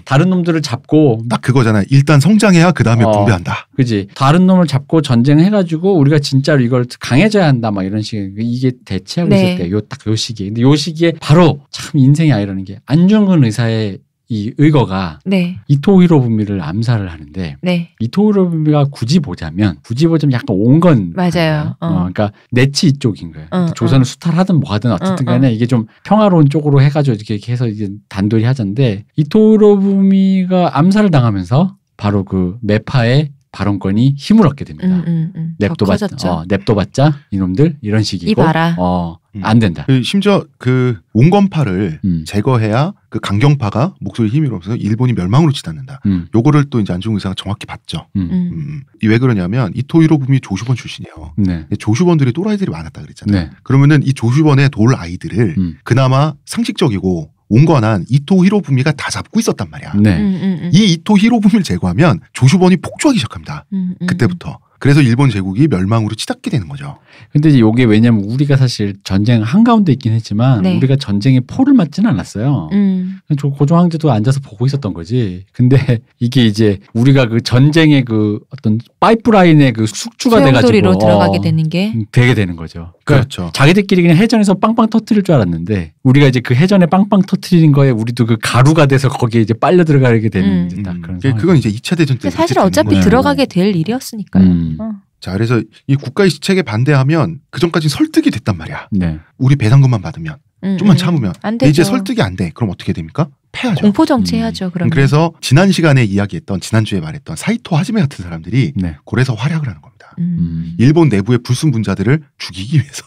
다른 놈들을 잡고 딱 그거잖아요. 일단 성장해야 그 다음에 분배한다. 그지. 다른 놈을 잡고 전쟁해가지고 우리가 진짜로 이걸 강해져야 한다 막 이런 식의 이게 대체하고 네. 있을 때 딱 요 시기에. 근데 요 시기에 바로 참 인생이 아이러는 게 안중근 의사의 이 의거가 네. 이토 히로부미를 암살을 하는데 네. 이토 히로부미가 굳이 보자면 약간 온건 맞아요. 그러니까 내치 이쪽인 거예요. 조선을 수탈하든 뭐 하든 어쨌든 간에 이게 좀 평화로운 쪽으로 해가지고 이렇게 해서 이제 단돌이 하자인데 이토 히로부미가 암살을 당하면서 바로 그 매파의 발언권이 힘을 얻게 됩니다. 냅둬봤자 이놈들 이런 식이고 이봐라. 안 된다. 심지어 그 온건파를 제거해야 그 강경파가 목소리 힘이 없어서 일본이 멸망으로 치닫는다. 요거를 또 이제 안중근 의사가 정확히 봤죠. 왜 그러냐면 이토 히로부미 조슈번 출신이에요. 네. 조슈번들이 또라이들이 많았다 그랬잖아요. 네. 그러면은 이 조슈번의 돌 아이들을 그나마 상식적이고 온건한 이토 히로부미가 다 잡고 있었단 말이야. 네. 이 이토 히로부미를 제거하면 조슈번이 폭주하기 시작합니다. 그때부터. 그래서 일본 제국이 멸망으로 치닫게 되는 거죠. 근데 이게 왜냐면 우리가 사실 전쟁 한가운데 있긴 했지만 네. 우리가 전쟁에 포를 맞지는 않았어요. 저 고종 황제도 앉아서 보고 있었던 거지. 근데 이게 이제 우리가 그 전쟁의 그 어떤 파이프라인의 그 숙주가 돼가지고 소용돌이로 들어가게 되는 게 되게 되는 거죠. 그러니까 그렇죠. 자기들끼리 그냥 해전에서 빵빵 터트릴 줄 알았는데 우리가 이제 그 해전에 빵빵 터트리는 거에 우리도 그 가루가 돼서 거기에 이제 빨려 들어가게 되는 이제 딱 그런 상황. 그건 이제 2차 대전 때 사실 어차피 거예요. 들어가게 될 일이었으니까요. 자, 그래서 이 국가의 시책에 반대하면 그 전까지 설득이 됐단 말이야. 네. 우리 배당금만 받으면 좀만 참으면. 안 되죠. 이제 설득이 안 돼. 그럼 어떻게 됩니까? 패하죠. 공포 정치해야죠. 그러면. 그래서 지난 시간에 이야기했던 지난주에 말했던 사이토 하지메 같은 사람들이 네. 고래에서 활약을 하는 겁니다. 일본 내부의 불순분자들을 죽이기 위해서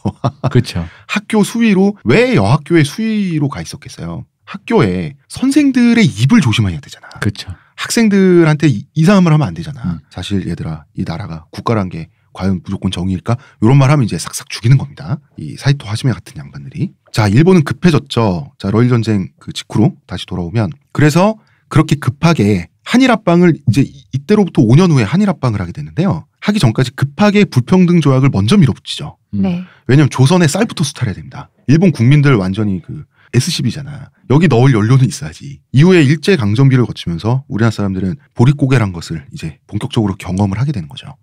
그렇죠. 학교 수위로 왜 여학교의 수위로 가 있었겠어요. 학교에 선생들의 입을 조심해야 되잖아. 그렇죠. 학생들한테 이상한 말 하면 안 되잖아. 사실 얘들아 이 나라가 국가란 게 과연 무조건 정의일까? 이런 말 하면 이제 싹싹 죽이는 겁니다. 이 사이토 하지메 같은 양반들이. 자, 일본은 급해졌죠. 자, 러일 전쟁 그 직후로 다시 돌아오면 그래서 그렇게 급하게 한일 합방을 이제 이때로부터 5년 후에 한일 합방을 하게 되는데요. 하기 전까지 급하게 불평등 조약을 먼저 밀어붙이죠. 네. 왜냐하면 조선에 쌀부터 수탈해야 됩니다. 일본 국민들 완전히 그 S10이잖아. 여기 넣을 연료는 있어야지. 이후에 일제강점기를 거치면서 우리나라 사람들은 보릿고개란 것을 이제 본격적으로 경험을 하게 되는 거죠.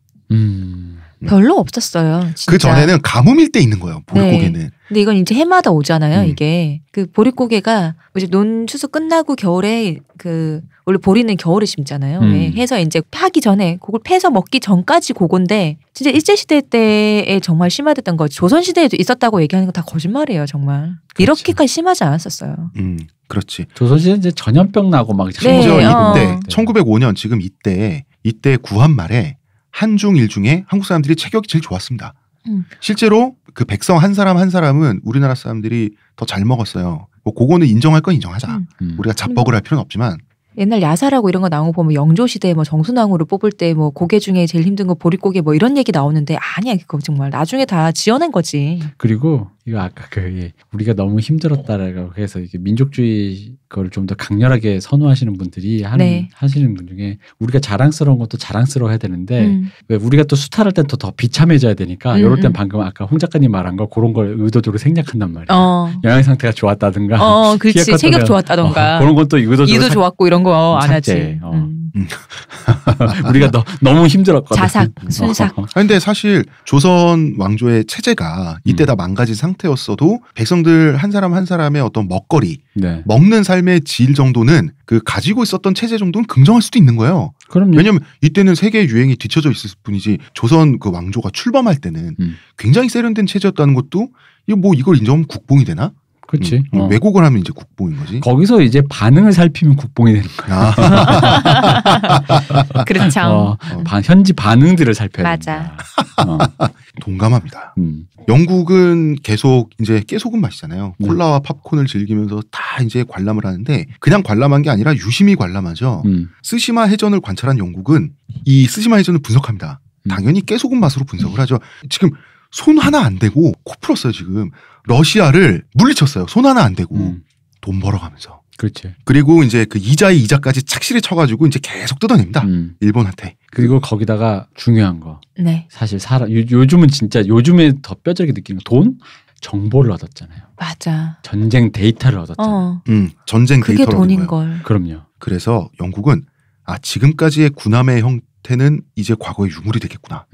별로 없었어요. 진짜. 그 전에는 가뭄일 때 있는 거예요. 보릿고개는. 네. 근데 이건 이제 해마다 오잖아요. 이게 그 보릿고개가 이제 논 추수 끝나고 겨울에 그 원래 보리는 겨울에 심잖아요. 왜 해서 이제 파기 전에 그걸 패서 먹기 전까지 그건데 진짜 일제 시대 때에 정말 심화됐던 거지. 조선 시대에도 있었다고 얘기하는 거 다 거짓말이에요. 정말 그렇지. 이렇게까지 심하지 않았었어요. 그렇지. 조선시대 이제 전염병 나고 막 심지어 이때 1905년 지금 이때 구한 말에 한중 일중에 한국 사람들이 체격이 제일 좋았습니다. 실제로 그 백성 한 사람 한 사람은 우리나라 사람들이 더 잘 먹었어요. 뭐 그거는 인정할 건 인정하자. 우리가 자뻑을 할 필요는 없지만. 옛날 야사라고 이런 거 나온 거 보면 영조시대 뭐 정순왕후를 뽑을 때 뭐 고개 중에 제일 힘든 거 보릿고개 뭐 이런 얘기 나오는데 아니야 그거 정말 나중에 다 지어낸 거지. 그리고 이거 아까 그 우리가 너무 힘들었다라고 해서 이게 민족주의 거를 좀 더 강렬하게 선호하시는 분들이 하시는 분 중에 우리가 자랑스러운 것도 자랑스러워해야 되는데 왜 우리가 또 수탈할 땐 더 비참해져야 되니까 이럴 땐 방금 아까 홍 작가님 말한 거 그런 걸 의도적으로 생략한단 말이에요. 영양 상태가 좋았다든가 그렇지 체격 좋았다던가 그런 것도 의도적으로 이도 좋았고 이런 거 안 하지. 우리가 너무 힘들었거든. 자삭, 순삭. 그런데 사실 조선 왕조의 체제가 이때 다 망가진 상태였어도 백성들 한 사람 한 사람의 어떤 먹거리, 먹는 삶의 질 정도는 그 가지고 있었던 체제 정도는 긍정할 수도 있는 거예요. 그럼요. 왜냐하면 이때는 세계 유행이 뒤처져 있을 뿐이지 조선 그 왕조가 출범할 때는 굉장히 세련된 체제였다는 것도 이걸 인정하면 국뽕이 되나? 그렇지. 왜곡을 하면 이제 국뽕인 거지. 거기서 이제 반응을 살피면 국뽕이 되는 거야. 그렇죠. 현지 반응들을 살펴야 맞아. 동감합니다. 영국은 계속 이제 깨소금 마시잖아요. 콜라와 팝콘을 즐기면서 다 이제 관람을 하는데 그냥 관람한 게 아니라 유심히 관람하죠. 스시마 해전을 관찰한 영국은 이 스시마 해전을 분석합니다. 당연히 깨소금 맛으로 분석을 하죠. 지금 손 하나 안 대고 코 풀었어요. 지금 러시아를 물리쳤어요. 손 하나 안 대고 돈 벌어가면서. 그렇지. 그리고 이제 그 이자에 이자까지 착실히 쳐가지고 이제 계속 뜯어냅니다. 일본한테. 그리고 거기다가 중요한 거. 네. 사실 요즘은 진짜 요즘에 더 뼈저리게 느끼는 돈, 정보를 얻었잖아요. 맞아. 전쟁 데이터를 얻었잖아요. 전쟁 그게 데이터를 돈인 걸. 그럼요. 그래서 영국은 지금까지의 군함의 형태는 이제 과거의 유물이 되겠구나.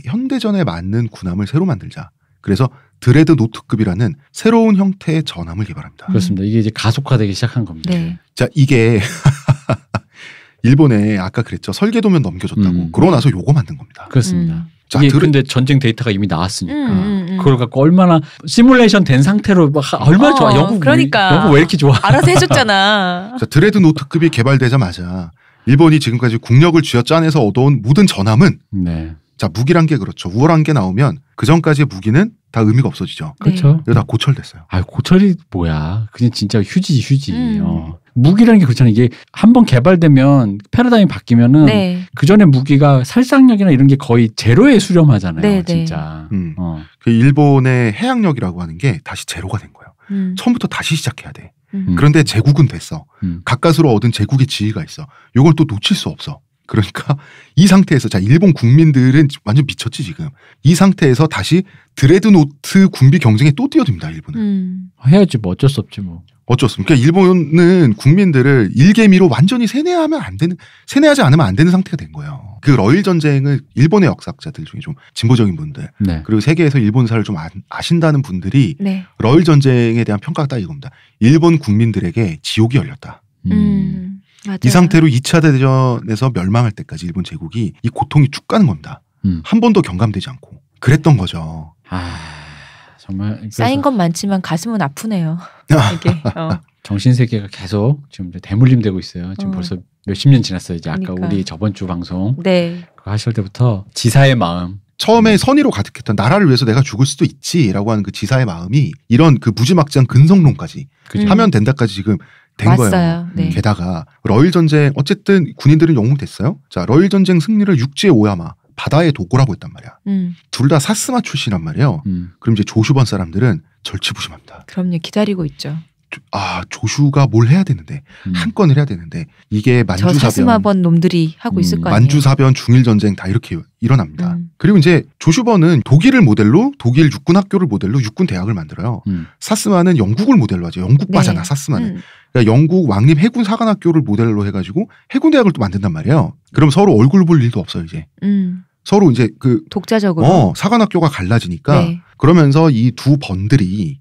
현대전에 맞는 군함을 새로 만들자. 그래서 드레드 노트급이라는 새로운 형태의 전함을 개발합니다. 그렇습니다. 이게 이제 가속화되기 시작한 겁니다. 네. 자, 이게 일본에 아까 그랬죠. 설계도면 넘겨줬다고. 그러고 나서 요거 만든 겁니다. 그렇습니다. 이게 근데 전쟁 데이터가 이미 나왔으니까 그걸 갖고 얼마나 시뮬레이션 된 상태로 얼마나 좋아. 영국 왜 이렇게 좋아. 알아서 해줬잖아. 자, 드레드 노트급이 개발되자마자 일본이 지금까지 국력을 쥐어짜내서 얻어온 모든 전함은 자, 무기란 게 그렇죠. 우월한 게 나오면 그 전까지의 무기는 다 의미가 없어지죠. 그렇죠. 이거 다 고철됐어요. 고철이 뭐야. 그냥 진짜 휴지. 무기라는 게 그렇잖아요. 이게 한번 개발되면 패러다임이 바뀌면은 그 전에 무기가 살상력이나 이런 게 거의 제로에 수렴하잖아요. 진짜. 그 일본의 해양력이라고 하는 게 다시 제로가 된 거예요. 처음부터 다시 시작해야 돼. 그런데 제국은 됐어. 가까스로 얻은 제국의 지위가 있어. 이걸 또 놓칠 수 없어. 그러니까 이 상태에서 자 일본 국민들은 완전 미쳤지 지금. 이 상태에서 다시 드레드노트 군비 경쟁에 또 뛰어듭니다 일본은. 해야지 뭐 어쩔 수 없지 뭐. 어쩔 수 없습니까? 일본은 국민들을 일개미로 완전히 세뇌하지 않으면 안 되는 상태가 된 거예요. 그 러일 전쟁을 일본의 역사학자들 중에 좀 진보적인 분들 네. 그리고 세계에서 일본사를 좀 아신다는 분들이 네. 러일 전쟁에 대한 평가가 딱 이겁니다. 일본 국민들에게 지옥이 열렸다. 맞아요. 이 상태로 2차 대전에서 멸망할 때까지 일본 제국이 이 고통이 쭉 가는 겁니다. 한 번도 경감되지 않고 그랬던 거죠. 정말 쌓인 건 많지만 가슴은 아프네요. 이게 정신 세계가 계속 지금 대물림되고 있어요. 지금 벌써 몇십 년 지났어요. 이제 아까 그러니까. 우리 저번 주 방송 네. 그거 하실 때부터 지사의 마음. 처음에 선의로 가득했던 나라를 위해서 내가 죽을 수도 있지라고 하는 그 지사의 마음이 이런 그 무지막지한 근성론까지 하면 된다까지 지금 된 왔어요. 거예요. 네. 게다가 러일 전쟁 어쨌든 군인들은 영웅됐어요. 자 러일 전쟁 승리를 육지의 오야마 바다의 도고라고 했단 말이야. 둘 다 사스마 출신란 말이에요. 그럼 이제 조슈번 사람들은 절치부심합니다. 그럼요. 기다리고 있죠. 조슈가 뭘 해야 되는데 한 건을 해야 되는데 이게 만주사변 저 사스마번 놈들이 하고 있을 거 아니에요. 만주사변 중일전쟁 다 이렇게 일어납니다. 그리고 이제 조슈번은 독일을 모델로 독일 육군학교를 모델로 육군대학을 만들어요. 사스마는 영국을 모델로 하죠. 영국과잖아 네. 사스마는. 그러니까 영국 왕립 해군 사관학교를 모델로 해가지고 해군대학을 또 만든단 말이에요. 그럼 서로 얼굴 볼 일도 없어요 이제. 서로 이제 그 독자적으로 사관학교가 갈라지니까 네. 그러면서 이 두 번들이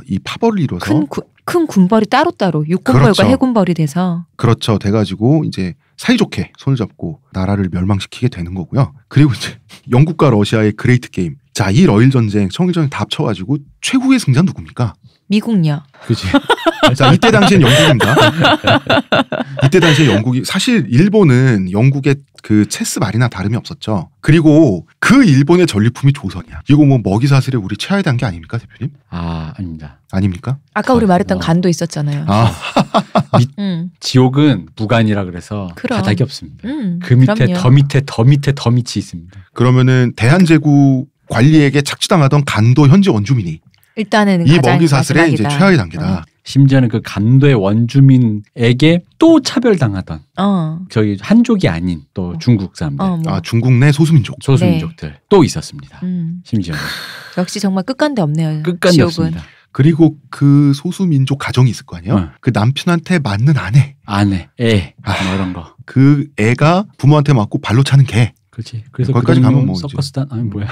이 파벌을 이뤄서 큰 군벌이 따로따로 육군벌과 그렇죠. 해군벌이 돼서 그렇죠. 돼가지고 이제 사이좋게 손을 잡고 나라를 멸망시키게 되는 거고요. 그리고 이제 영국과 러시아의 그레이트 게임. 자, 이 러일 전쟁, 청일전쟁 다 합쳐가지고 최후의 승자 누굽니까? 미국요. 그지. 자, 이때 당시엔 영국입니다. 이때 당시에 영국이 사실 일본은 영국의 그 체스 말이나 다름이 없었죠. 그리고 그 일본의 전리품이 조선이야. 이거 뭐 먹이 사슬에 우리 채워야 한 게 아닙니까, 대표님? 아닙니다. 아닙니까? 아까 우리 말했던 간도 있었잖아요. 지옥은 무간이라 그래서 그럼. 바닥이 없습니다. 그 밑에 그럼요. 더 밑에 더 밑에 더 밑이 있습니다. 그러면은 대한제국 관리에게 착취당하던 간도 현지 원주민이 일단은 이 가장 먹이 사슬의 이제 마지막이다. 최하의 단계다. 심지어는 그 간도의 원주민에게 또 차별당하던 저기 한족이 아닌 또 중국 사람들, 중국 내 소수민족, 소수민족들 또 있었습니다. 심지어 역시 정말 끝간데 없네요. 끝간데 지옥은. 없습니다. 그리고 그 소수민족 가정이 있을 거 아니에요? 그 남편한테 맞는 아내, 애, 뭐 이런 거. 그 애가 부모한테 맞고 발로 차는 개. 그렇지. 그래서 거기까지 가면 뭐 서커스단 아니 뭐야?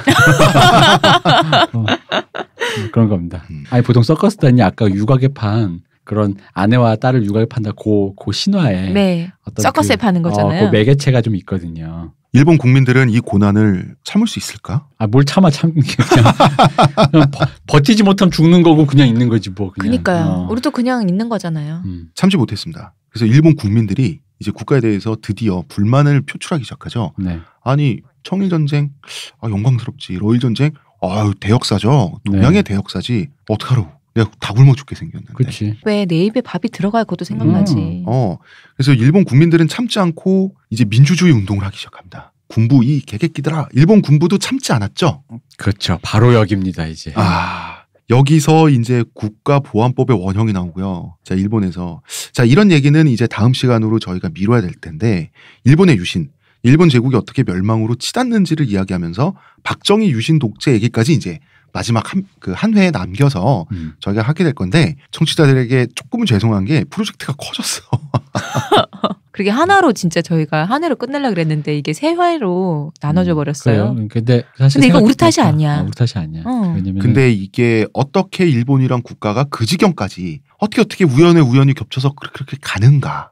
그런 겁니다. 아니 보통 서커스단이 아까 육아에 판 그런 아내와 딸을 육아에 판다 고 신화에 네. 어떤 서커스에 파는 거잖아요. 그 매개체가 좀 있거든요. 일본 국민들은 이 고난을 참을 수 있을까? 뭘 참아 그냥 버티지 못하면 죽는 거고 그냥 있는 거지 뭐. 그러니까요. 우리도 그냥 있는 거잖아요. 참지 못했습니다. 그래서 일본 국민들이 이제 국가에 대해서 드디어 불만을 표출하기 시작하죠. 네. 아니 청일전쟁 영광스럽지. 러일전쟁 대역사죠. 동양의 대역사지. 어떡하라고. 내가 다 굶어 죽게 생겼는데. 그렇지. 왜 내 입에 밥이 들어갈 것도 생각나지. 그래서 일본 국민들은 참지 않고 이제 민주주의 운동을 하기 시작합니다. 군부 이 개개끼들아. 일본 군부도 참지 않았죠. 그렇죠. 바로 여기입니다 이제. 여기서 이제 국가보안법의 원형이 나오고요. 자, 일본에서. 자, 이런 얘기는 이제 다음 시간으로 저희가 미뤄야 될 텐데, 일본의 유신, 일본 제국이 어떻게 멸망으로 치닫는지를 이야기하면서 박정희 유신 독재 얘기까지 이제 마지막 한 회에 남겨서 저희가 하게 될 건데, 청취자들에게 조금은 죄송한 게 프로젝트가 커졌어. 그게 하나로 진짜 저희가 한 회로 끝내려고 그랬는데 이게 세 회로 나눠져 버렸어요. 근데 사실 이거 우리 탓이 아니야. 우리 탓이 아니야. 왜냐면 근데 이게 어떻게 일본이란 국가가 그 지경까지 어떻게 우연히 겹쳐서 그렇게 가는가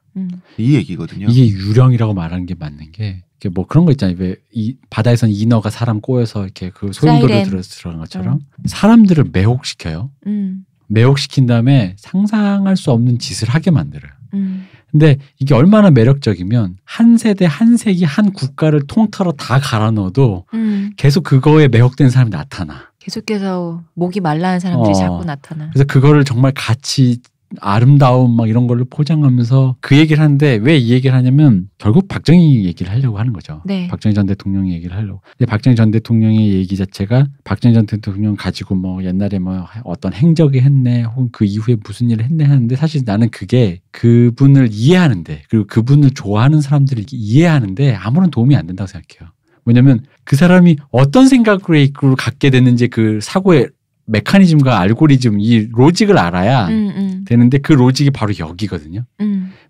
이 얘기거든요. 이게 유령이라고 말하는 게 맞는 게 뭐 그런 거 있잖아요. 왜 이 바다에선 인어가 사람 꼬여서 이렇게 그 소용돌이로 들어간 것처럼 사람들을 매혹시켜요. 매혹시킨 다음에 상상할 수 없는 짓을 하게 만들어요. 근데 이게 얼마나 매력적이면 한 세대 한 세기 한 국가를 통틀어 다 갈아 넣어도 계속 그거에 매혹된 사람이 나타나. 계속해서 목이 말라는 사람들이 자꾸 나타나. 그래서 그거를 정말 같이 아름다움 막 이런 걸로 포장하면서 그 얘기를 하는데 왜 이 얘기를 하냐면 결국 박정희 얘기를 하려고 하는 거죠. 네. 박정희 전 대통령 얘기를 하려고. 근데 박정희 전 대통령의 얘기 자체가 박정희 전 대통령 가지고 뭐 옛날에 뭐 어떤 행적이 했네 혹은 그 이후에 무슨 일을 했네 하는데 사실 나는 그게 그분을 이해하는데 그리고 그분을 좋아하는 사람들을 이해하는데 아무런 도움이 안 된다고 생각해요. 왜냐면 그 사람이 어떤 생각을 갖게 됐는지 그 사고의 메커니즘과 알고리즘 이 로직을 알아야 되는데 그 로직이 바로 여기거든요.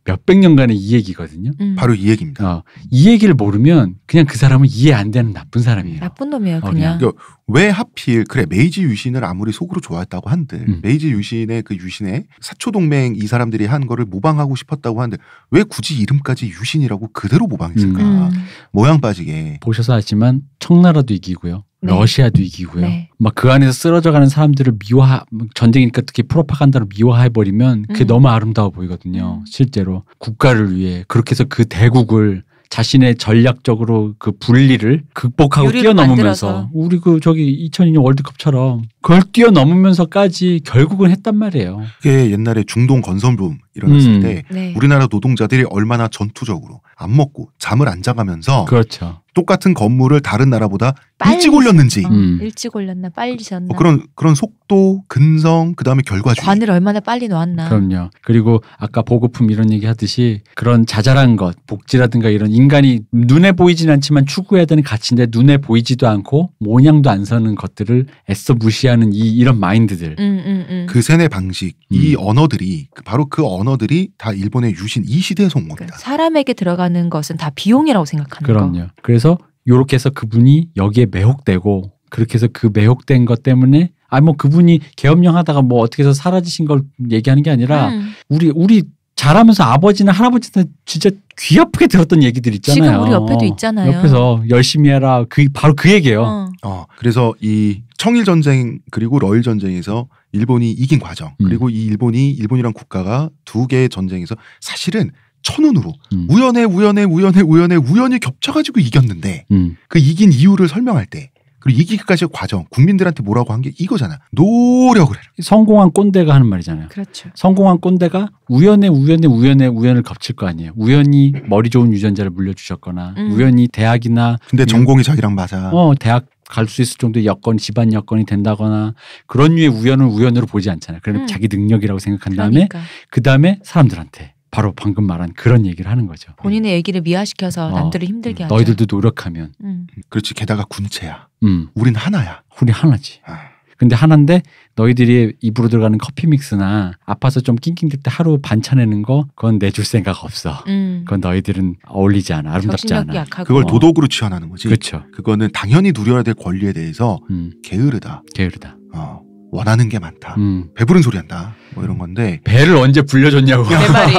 몇백 년간의 이 얘기거든요. 바로 이 얘기입니다. 이 얘기를 모르면 그냥 그 사람은 이해 안 되는 나쁜 사람이에요. 나쁜 놈이에요. 그냥. 왜 하필 그래 메이지 유신을 아무리 속으로 좋아했다고 한들 메이지 유신의 그 유신의 사초동맹 이 사람들이 한 거를 모방하고 싶었다고 한들 왜 굳이 이름까지 유신이라고 그대로 모방했을까. 모양 빠지게. 보셔서 아시지만 청나라도 이기고요. 네. 러시아도 이기고요. 네. 막 그 안에서 쓰러져가는 사람들을 전쟁이니까 특히 프로파간다로 미화해버리면 그게 너무 아름다워 보이거든요. 실제로 국가를 위해 그렇게 해서 그 대국을 자신의 전략적으로 그 분리를 극복하고 뛰어넘으면서 우리 그 저기 2002년 월드컵처럼 그걸 뛰어넘으면서까지 결국은 했단 말이에요. 그게 옛날에 중동 건설붐 일어났을 때 네. 우리나라 노동자들이 얼마나 전투적으로 안 먹고 잠을 안 자가면서 그렇죠. 똑같은 건물을 다른 나라보다 일찍 올렸는지 일찍 올렸나 빨리 지었나 그런 속도, 근성, 그다음에 결과주의. 관을 얼마나 빨리 놓았나. 그럼요. 그리고 아까 보급품 이런 얘기 하듯이 그런 자잘한 것, 복지라든가 이런 인간이 눈에 보이진 않지만 추구해야 되는 가치인데 눈에 보이지도 않고 모양도 안 서는 것들을 애써 무시하는 이런 마인드들. 그 세뇌 방식, 이 언어들이 바로 그 언어들이 다 일본의 유신 이 시대에서 온 겁니다. 그러니까 사람에게 들어가는 것은 다 비용이라고 생각하는 그럼요. 거. 그래서 요렇게 해서 그분이 여기에 매혹되고 그렇게 해서 그 매혹된 것 때문에 뭐 그분이 계엄령 하다가 뭐 어떻게 해서 사라지신 걸 얘기하는 게 아니라 우리 자라면서 아버지나 할아버지한테 진짜 귀 아프게 들었던 얘기들 있잖아요. 지금 우리 옆에도 있잖아요. 옆에서 열심히 해라. 바로 그 얘기예요. 그래서 이 청일 전쟁 그리고 러일 전쟁에서 일본이 이긴 과정 그리고 이 일본이란 국가가 두 개의 전쟁에서 사실은 천운으로 우연히 겹쳐가지고 이겼는데 그 이긴 이유를 설명할 때 그리고 이기기까지의 과정 국민들한테 뭐라고 한 게 이거잖아. 노력을 해라. 성공한 꼰대가 하는 말이잖아요. 그렇죠. 성공한 꼰대가 우연을 겹칠 거 아니에요. 우연히 머리 좋은 유전자를 물려주셨거나 우연히 대학이나 근데 전공이 자기랑 맞아. 대학 갈 수 있을 정도의 여건, 집안 여건이 된다거나 그런 류의 우연을 우연으로 보지 않잖아요. 그러면 자기 능력이라고 생각한 다음에 그 다음에 사람들한테 바로 방금 말한 그런 얘기를 하는 거죠. 본인의 얘기를 미화시켜서 남들을 힘들게 하죠. 너희들도 노력하면. 그렇지. 게다가 군체야. 우린 하나야. 우리 하나지. 근데 하나인데 너희들이 입으로 들어가는 커피 믹스나 아파서 좀 낑낑댈 때 하루 반찬내는 거 그건 내줄 생각 없어. 그건 너희들은 어울리지 않아. 아름답지 않아. 약하고. 그걸 도덕으로 취한하는 거지. 그렇죠. 그거는 당연히 누려야 될 권리에 대해서 게으르다. 원하는 게 많다. 배부른 소리 한다. 뭐 이런 건데. 배를 언제 불려줬냐고. 내 말이.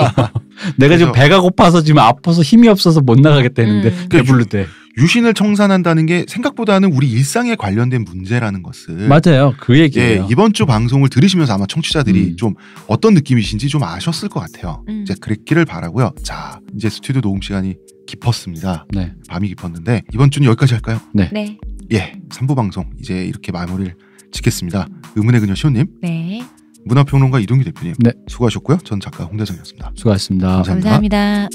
내가 지금 배가 고파서 지금 아파서 힘이 없어서 못 나가겠다 했는데 배부를 때. 유신을 청산한다는 게 생각보다는 우리 일상에 관련된 문제라는 것을 맞아요. 그 얘기예요. 이번 주 방송을 들으시면서 아마 청취자들이 좀 어떤 느낌이신지 좀 아셨을 것 같아요. 이제 그랬기를 바라고요. 자, 이제 스튜디오 녹음 시간이 깊었습니다. 네. 밤이 깊었는데 이번 주는 여기까지 할까요? 네. 예, 3부 방송 이제 이렇게 마무리를 짓겠습니다. 의문의 그녀 시호님, 네. 문화평론가 이동규 대표님, 네. 수고하셨고요. 전 작가 홍대성이었습니다. 수고하셨습니다. 감사합니다.